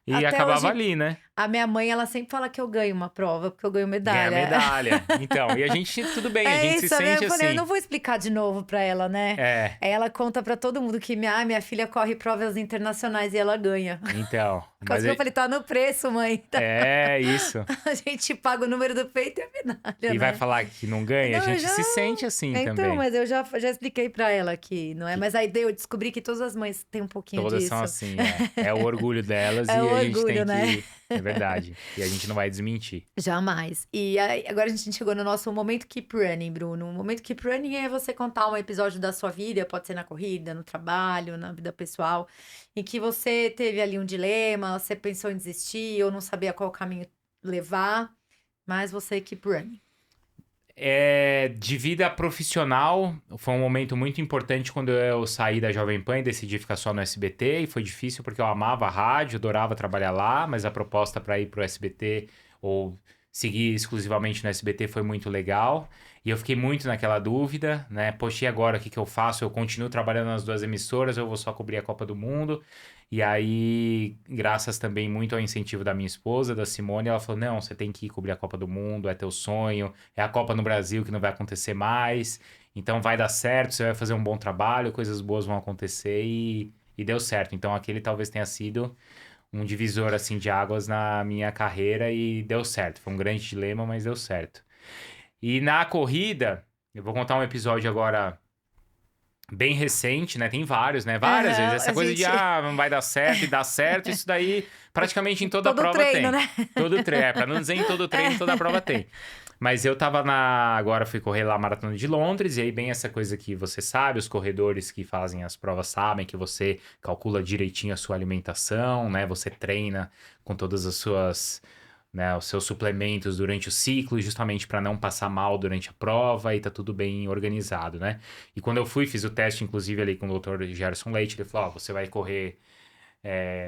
E Até acabava hoje, ali, né? a minha mãe, ela sempre fala que eu ganho uma prova, porque eu ganho Ganhar medalha. medalha. Então, e a gente, tudo bem, a gente se isso, sente eu falei, eu assim. não vou explicar de novo pra ela, né? É, Aí ela conta pra todo mundo que minha filha corre provas internacionais e ela ganha. então. Quase que eu falei, tá no preço, mãe. É isso. A gente paga o número do peito e a medalha, E né? vai falar que não ganha, Não, a gente já- se sente assim Então, também. mas eu já expliquei pra ela que não é. Mas aí eu descobri que todas as mães têm um pouquinho Todas disso. são assim, é. É o orgulho delas É e o a gente orgulho, tem né? que. É verdade. E a gente não vai desmentir. Jamais. E aí, agora a gente chegou no nosso momento Keep Running, Bruno. O momento Keep Running é você contar um episódio da sua vida, pode ser na corrida, no trabalho, na vida pessoal, em que você teve ali um dilema, você pensou em desistir ou não sabia qual caminho levar, mas você Keep Running. De vida profissional, foi um momento muito importante quando eu saí da Jovem Pan e decidi ficar só no SBT. E foi difícil porque eu amava a rádio, adorava trabalhar lá, mas a proposta para ir pro SBT ou seguir exclusivamente no SBT foi muito legal. E eu fiquei muito naquela dúvida, né? Poxa, e agora o que eu faço? Eu continuo trabalhando nas duas emissoras, ou eu vou só cobrir a Copa do Mundo? E aí, graças também muito ao incentivo da minha esposa, da Simone, ela falou: não, você tem que ir cobrir a Copa do Mundo, é teu sonho, é a Copa no Brasil que não vai acontecer mais, então vai dar certo, você vai fazer um bom trabalho, coisas boas vão acontecer e deu certo. Então aquele talvez tenha sido um divisor assim de águas na minha carreira e deu certo. Foi um grande dilema, mas deu certo. E na corrida, eu vou contar um episódio agora bem recente, né? Tem vários, né? Várias vezes. Essa a coisa de, gente- não vai dar certo e dá certo, isso daí praticamente em toda Todo prova treino, tem. né? Todo treino, pra não dizer em todo treino, toda prova tem. Mas eu tava agora fui correr lá a Maratona de Londres, e aí bem essa coisa que você sabe, os corredores que fazem as provas sabem que você calcula direitinho a sua alimentação, né? Você treina com todas as suas, né, os seus suplementos durante o ciclo, justamente para não passar mal durante a prova e tá tudo bem organizado, né? E quando eu fui, fiz o teste, inclusive, ali com o Dr. Gerson Leite, ele falou: ó, você vai correr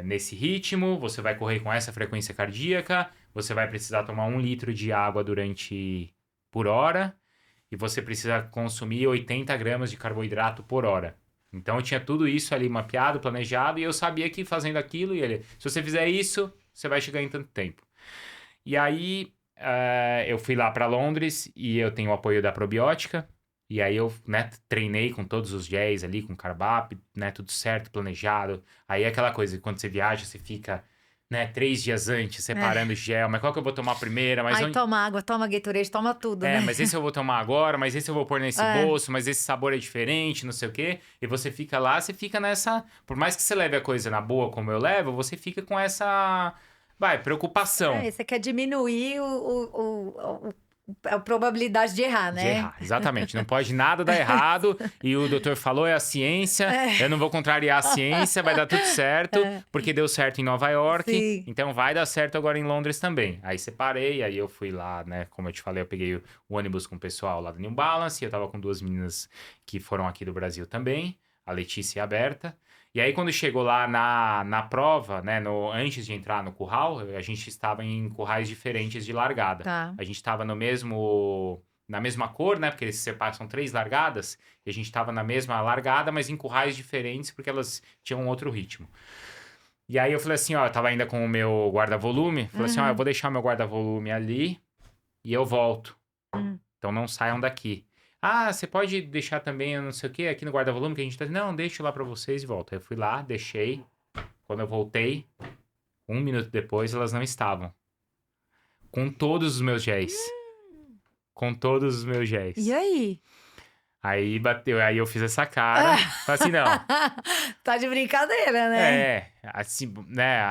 nesse ritmo, você vai correr com essa frequência cardíaca, você vai precisar tomar 1 litro de água por hora, e você precisa consumir 80 gramas de carboidrato por hora. Então eu tinha tudo isso ali mapeado, planejado, e eu sabia que fazendo aquilo, se você fizer isso, você vai chegar em tanto tempo. E aí, eu fui lá para Londres e eu tenho o apoio da probiótica. E aí eu, né, treinei com todos os géis ali, com Carbap, né, tudo certo, planejado. Aí é aquela coisa, quando você viaja, você fica, né, 3 dias antes separando o gel. Mas qual que eu vou tomar primeiro? Mas Aí toma água, toma Gatorade, toma tudo, né? mas esse eu vou tomar agora, mas esse eu vou pôr nesse bolso, mas esse sabor é diferente, não sei o quê. E você fica lá, você fica nessa... Por mais que você leve a coisa na boa, como eu levo, você fica com essa... preocupação. Você quer diminuir a probabilidade de errar, né? De errar, exatamente. Não pode nada dar errado. E o doutor falou, é a ciência. Eu não vou contrariar a ciência, vai dar tudo certo. Porque deu certo em Nova York. Sim. Então vai dar certo agora em Londres também. Aí separei, aí eu fui lá, né? Como eu te falei, eu peguei o ônibus com o pessoal lá do New Balance. E eu tava com 2 meninas que foram aqui do Brasil também. A Letícia e a Berta. E aí, quando chegou lá na prova, né, antes de entrar no curral, a gente estava em currais diferentes de largada. Tá. A gente estava na mesma cor, né, porque eles separam, são 3 largadas, e a gente estava na mesma largada, mas em currais diferentes, porque elas tinham um outro ritmo. E aí eu falei assim, ó, eu tava ainda com o meu guarda-volume, falei assim, ó, eu vou deixar o meu guarda-volume ali e eu volto. Então não saiam daqui. Ah, você pode deixar também, não sei o que, aqui no guarda-volume que a gente tá... Não, deixo lá pra vocês e volto. Aí eu fui lá, deixei. Quando eu voltei, 1 minuto depois, elas não estavam. Com todos os meus géis. Com todos os meus géis. E aí? Aí bateu, aí eu fiz essa cara. Falei assim, não. Tá de brincadeira, né? Assim, né,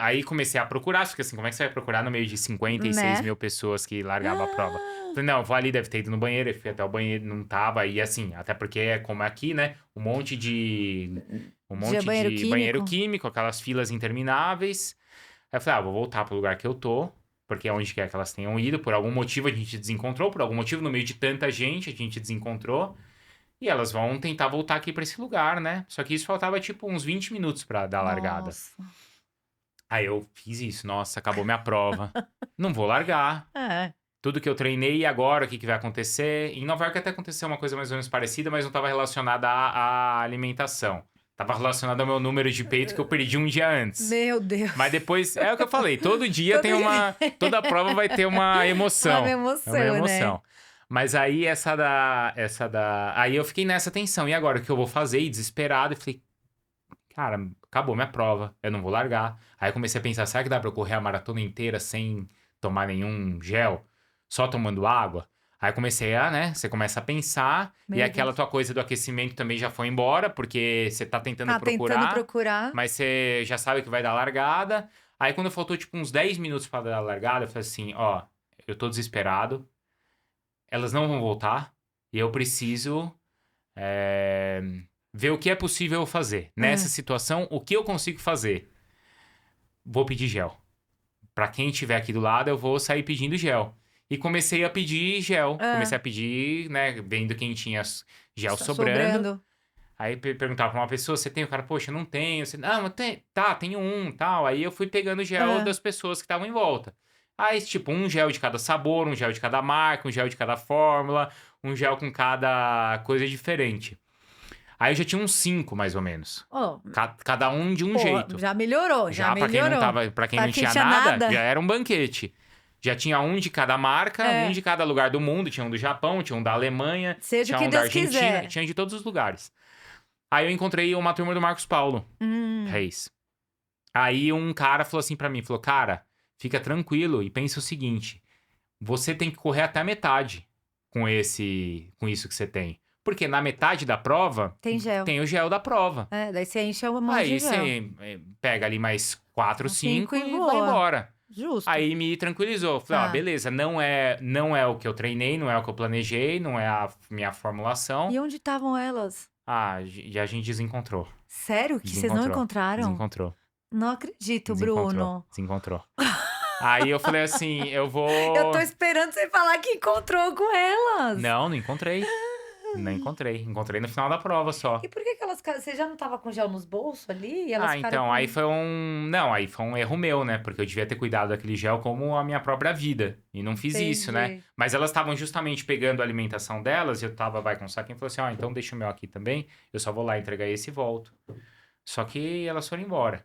aí comecei a procurar, porque assim, como é que você vai procurar no meio de 56 mil pessoas que largavam a prova? Falei, não, eu vou ali, deve ter ido no banheiro, eu fui até o banheiro, não tava, e assim, até porque é como é aqui, né, um monte de banheiro químico, aquelas filas intermináveis. Aí eu falei, vou voltar pro lugar que eu tô, porque é onde quer que elas tenham ido, por algum motivo a gente desencontrou, por algum motivo no meio de tanta gente a gente desencontrou. E elas vão tentar voltar aqui pra esse lugar, né? Só que isso faltava, tipo, uns 20 minutos pra dar a largada. Nossa. Aí eu fiz isso. Nossa, acabou minha prova. Não vou largar. tudo que eu treinei e agora o que vai acontecer. Em Nova York até aconteceu uma coisa mais ou menos parecida, mas não estava relacionada à alimentação. Tava relacionado ao meu número de peito que eu perdi um dia antes. Meu Deus. Mas depois, é o que eu falei, todo dia tem uma... Toda prova vai ter uma emoção. Uma emoção, É uma emoção. né? Mas aí Aí eu fiquei nessa tensão. E agora, o que eu vou fazer? E desesperado. E falei, cara, acabou minha prova. Eu não vou largar. Aí eu comecei a pensar, será que dá pra eu correr a maratona inteira sem tomar nenhum gel? Só tomando água? Aí comecei a, né? Você começa a pensar. Meu e aquela Deus. tua coisa do aquecimento também já foi embora. Porque você tá tentando procurar. Mas você já sabe que vai dar largada. Aí quando faltou, tipo, uns 10 minutos pra dar a largada, eu falei assim, ó, eu tô desesperado. Elas não vão voltar. E eu preciso ver o que é possível eu fazer. Nessa situação, o que eu consigo fazer? Vou pedir gel. Pra quem estiver aqui do lado, eu vou sair pedindo gel. E comecei a pedir gel. Comecei a pedir, né, vendo quem tinha gel sobrando. Aí perguntava pra uma pessoa, você tem? O cara, poxa, não tenho. Você, mas tenho um, tal. Aí eu fui pegando gel das pessoas que estavam em volta. Aí, tipo, um gel de cada sabor, um gel de cada marca, um gel de cada fórmula, um gel com cada coisa diferente. Aí eu já tinha uns 5, mais ou menos. Oh, Cada um de um jeito. Já melhorou, já melhorou. Pra quem não tinha nada, já era um banquete. Já tinha um de cada marca, um de cada lugar do mundo. Tinha um do Japão, tinha um da Alemanha, Seja tinha o que um da Deus Argentina, quiser. tinha de todos os lugares. Aí eu encontrei uma turma do Marcos Paulo Reis. Aí um cara falou assim pra mim, falou, cara, fica tranquilo e pensa o seguinte, você tem que correr até a metade com isso que você tem. Porque na metade da prova, Tem gel. tem o gel da prova. Daí você enche uma mão Aí de gel. você pega ali mais 4, 5 e vai boa. embora. Justo. Aí me tranquilizou. Falei, beleza, não é o que eu treinei, não é o que eu planejei, não é a minha formulação. E onde estavam elas? E a gente desencontrou. Sério? Que vocês não encontraram? Desencontrou. Não acredito, Bruno. Desencontrou. Aí eu falei assim, eu vou... Eu tô esperando você falar que encontrou com elas. Não encontrei. Não encontrei. Encontrei no final da prova só. E por que elas... Você já não tava com gel nos bolsos ali? E elas então, aí foi um... Não, aí foi um erro meu, né? Porque eu devia ter cuidado daquele gel como a minha própria vida. E não fiz isso, né? Mas elas estavam justamente pegando a alimentação delas e eu vai com o saquinho e falou assim, então deixa o meu aqui também. Eu só vou lá entregar esse e volto. Só que elas foram embora.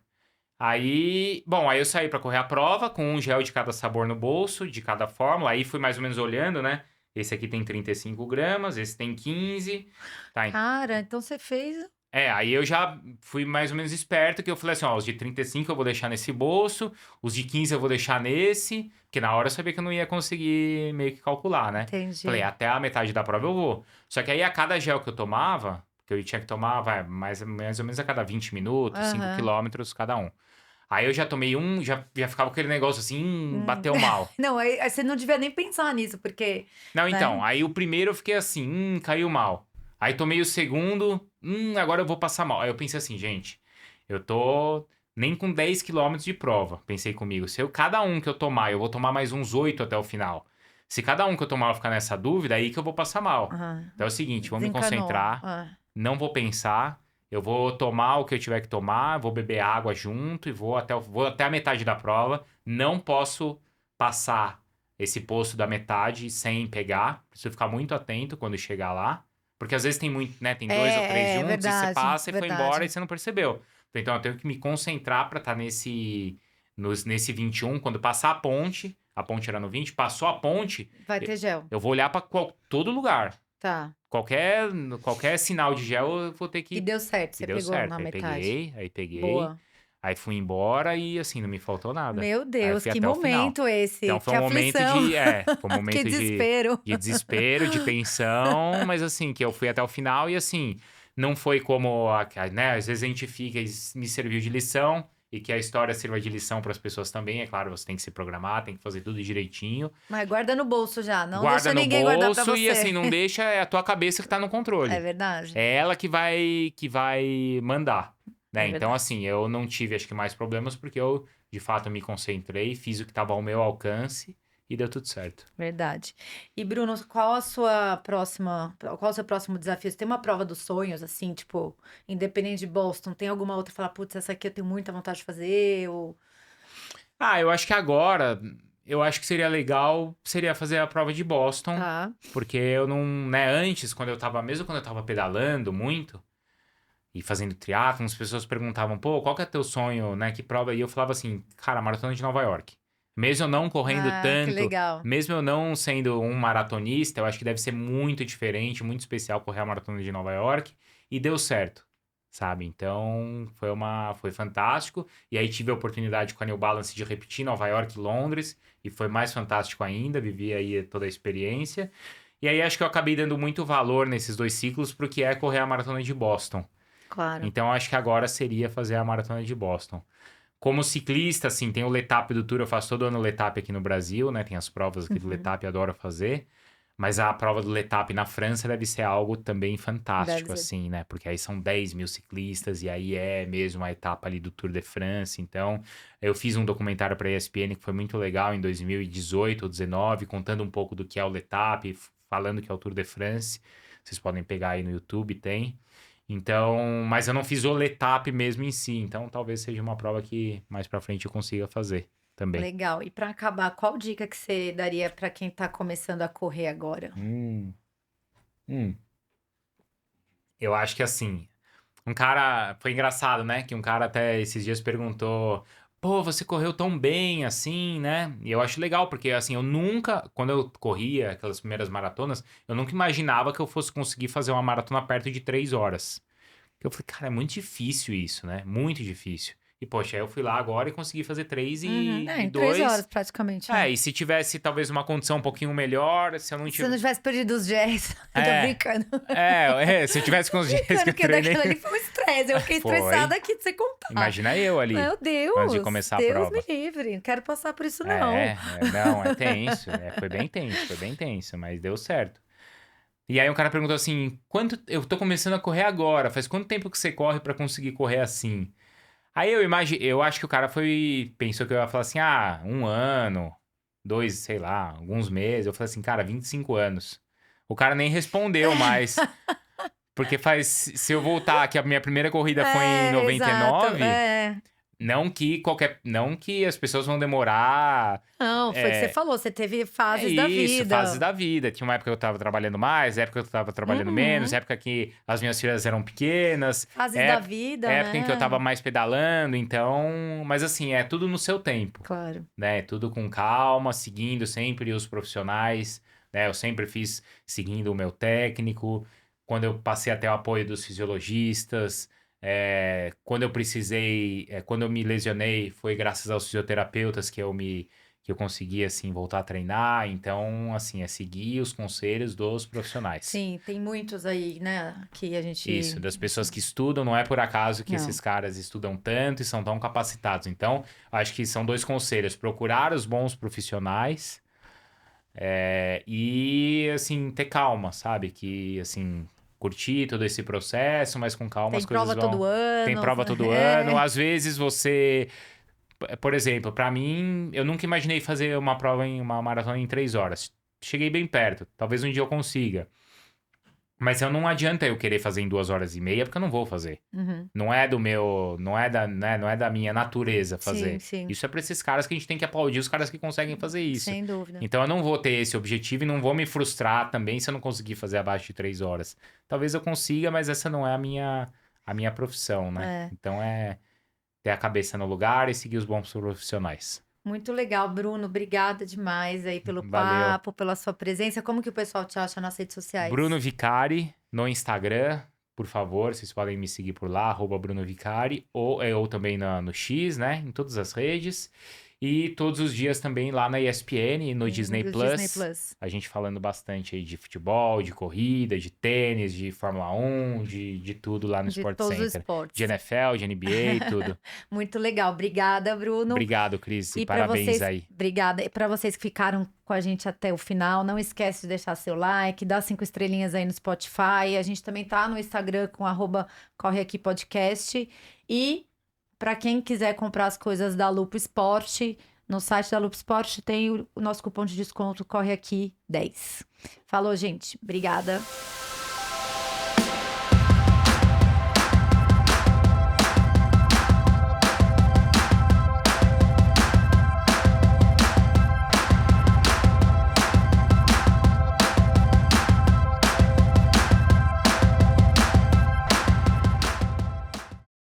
Aí eu saí pra correr a prova com um gel de cada sabor no bolso, de cada fórmula. Aí fui mais ou menos olhando, né? Esse aqui tem 35 gramas, esse tem 15. Tá, Cara, então você fez... aí eu já fui mais ou menos esperto, que eu falei assim, os de 35 eu vou deixar nesse bolso, os de 15 eu vou deixar nesse, porque na hora eu sabia que eu não ia conseguir meio que calcular, né? Entendi. Falei, até a metade da prova eu vou. Só que aí a cada gel que eu tomava, que eu tinha que tomar, mais ou menos a cada 20 minutos, 5 quilômetros cada um. Aí eu já tomei já ficava aquele negócio assim, bateu mal. Não, aí você não devia nem pensar nisso, porque... Não, né? então, aí o primeiro eu fiquei assim, caiu mal. Aí tomei o segundo, agora eu vou passar mal. Aí eu pensei assim, gente, eu tô nem com 10 quilômetros de prova. Pensei comigo, se cada um que eu tomar, eu vou tomar mais uns 8 até o final. Se cada um que eu tomar eu ficar nessa dúvida, aí que eu vou passar mal. Então é o seguinte, vou me concentrar, não vou pensar, eu vou tomar o que eu tiver que tomar, vou beber água junto e vou até a metade da prova. Não posso passar esse posto da metade sem pegar. Preciso ficar muito atento quando chegar lá. Porque às vezes tem muito, né? Tem 2 ou 3 juntos, verdade, e você passa e foi verdade. embora e você não percebeu. Então eu tenho que me concentrar pra estar nesse 21. Quando passar a ponte era no 20, passou a ponte... Vai ter gel. Eu vou olhar pra todo lugar. Tá. Qualquer sinal de gel eu vou ter que... E deu certo, você pegou na metade. Aí peguei. Boa. Aí fui embora e assim, não me faltou nada. Meu Deus, fui que até o momento esse. Então foi que um momento aflição. foi um momento Que desespero. de desespero, de tensão, mas assim, que eu fui até o final e assim, não foi como, né, às vezes a gente fica e me serviu de lição, e que a história sirva de lição para as pessoas também, é claro, você tem que se programar, tem que fazer tudo direitinho. Mas guarda no bolso já, não Guarda deixa no ninguém guardar pra bolso você. e assim, não deixa, é a tua cabeça que tá no controle. É verdade. É ela que vai mandar. Né? É Então, assim, eu não tive, acho que, mais problemas, porque eu, de fato, me concentrei, fiz o que estava ao meu alcance e deu tudo certo. Verdade. E, Bruno, qual o seu próximo desafio? Você tem uma prova dos sonhos, assim, tipo, independente de Boston, tem alguma outra que fala, putz, essa aqui eu tenho muita vontade de fazer, ou... Eu acho que agora, eu acho que seria legal, seria fazer a prova de Boston. Tá. Porque eu não, né, antes, mesmo quando eu tava pedalando muito e fazendo triatlon, as pessoas perguntavam, pô, qual que é teu sonho, né, que prova? E eu falava assim, cara, Maratona de Nova York. Mesmo eu não correndo Que tanto, legal. mesmo eu não sendo um maratonista, eu acho que deve ser muito diferente, muito especial correr a Maratona de Nova York. E deu certo, sabe? Então, foi fantástico. E aí tive a oportunidade com a New Balance de repetir Nova York e Londres. E foi mais fantástico ainda, vivi aí toda a experiência. E aí acho que eu acabei dando muito valor nesses 2 ciclos pro que é correr a Maratona de Boston. Claro. Então acho que agora seria fazer a Maratona de Boston. Como ciclista, assim, tem o Letap do Tour, eu faço todo ano o Letap aqui no Brasil, né? Tem as provas aqui do Letap, eu adoro fazer. Mas a prova do Letap na França deve ser algo também fantástico, Deve ser. assim, né? Porque aí são 10 mil ciclistas e aí é mesmo a etapa ali do Tour de France. Então, eu fiz um documentário para a ESPN que foi muito legal em 2018 ou 2019, contando um pouco do que é o Letap, falando que é o Tour de France. Vocês podem pegar aí no YouTube, tem. Então, mas eu não fiz o Letap mesmo em si. Então, talvez seja uma prova que mais para frente eu consiga fazer também. Legal. E para acabar, qual dica que você daria para quem tá começando a correr agora? Eu acho que assim, foi engraçado, né? Que um cara até esses dias perguntou: pô, você correu tão bem assim, né? E eu acho legal, porque assim, quando eu corria aquelas primeiras maratonas, eu nunca imaginava que eu fosse conseguir fazer uma maratona perto de 3 horas. Eu falei, cara, é muito difícil isso, né? Muito difícil. E, poxa, aí eu fui lá agora e consegui fazer 3 e Em 3 2. horas praticamente, né? E se tivesse talvez uma condição um pouquinho melhor, se eu não Se você tivesse. não tivesse perdido os dias, eu tô brincando. Se eu tivesse com os dias que eu Porque treinei. daquilo ali foi um estresse. Eu fiquei Foi. estressada aqui de você contar. Imagina eu ali, Meu Deus, antes de começar a Deus prova. me livre. Não quero passar por isso, não. Não, é tenso. Foi bem tenso, mas deu certo. E aí um cara perguntou assim, eu tô começando a correr agora, faz quanto tempo que você corre pra conseguir correr assim? Aí eu acho que o cara pensou que eu ia falar assim, 1 ano, 2, sei lá, alguns meses. Eu falei assim, cara, 25 anos. O cara nem respondeu mais. Porque se eu voltar, que a minha primeira corrida foi em 99, Exato, não que as pessoas vão demorar. Não, foi o que você falou, você teve fases da vida. Fases da vida. Tinha uma época que eu tava trabalhando mais, época que eu tava trabalhando menos, época que as minhas filhas eram pequenas. Fases da vida, época em que eu tava mais pedalando, então... Mas assim, é tudo no seu tempo, Claro. né? Tudo com calma, seguindo sempre os profissionais, né? Eu sempre fiz seguindo o meu técnico. Quando eu passei até o apoio dos fisiologistas, quando eu precisei, quando eu me lesionei, foi graças aos fisioterapeutas que eu consegui, assim, voltar a treinar. Então, assim, é seguir os conselhos dos profissionais. Sim, tem muitos aí, né, que a gente... Isso, das pessoas que estudam, não é por acaso que Não. esses caras estudam tanto e são tão capacitados. Então, acho que são 2 conselhos: procurar os bons profissionais e, assim, ter calma, sabe? Que, assim, curtir todo esse processo, mas com calma as coisas vão... Tem prova todo ano. Tem prova todo ano. Às vezes você... Por exemplo, pra mim, eu nunca imaginei fazer uma maratona em 3 horas. Cheguei bem perto. Talvez um dia eu consiga. Mas não adianta eu querer fazer em 2 horas e meia, porque eu não vou fazer. Não é da minha natureza fazer. Sim. Isso é pra esses caras que a gente tem que aplaudir, os caras que conseguem fazer isso. Sem dúvida. Então eu não vou ter esse objetivo e não vou me frustrar também se eu não conseguir fazer abaixo de 3 horas. Talvez eu consiga, mas essa não é a minha profissão, né? Então é ter a cabeça no lugar e seguir os bons profissionais. Muito legal, Bruno. Obrigada demais aí pelo Valeu. papo, pela sua presença. Como que o pessoal te acha nas redes sociais? Bruno Vicari no Instagram, por favor, vocês podem me seguir por lá, @BrunoVicari, ou também no X, né? Em todas as redes. E todos os dias também lá na ESPN, no Disney Plus. A gente falando bastante aí de futebol, de corrida, de tênis, de Fórmula 1, de tudo lá no Sport todos os Center. esportes. De NFL, de NBA, tudo. Muito legal. Obrigada, Bruno. Obrigado, Cris. E pra parabéns vocês, aí. Obrigada. E para vocês que ficaram com a gente até o final, não esquece de deixar seu like, dá 5 estrelinhas aí no Spotify. A gente também tá no Instagram com @correaquipodcast. E para quem quiser comprar as coisas da Lupo Esporte, no site da Lupo Esporte tem o nosso cupom de desconto Corre Aqui 10. Falou, gente. Obrigada.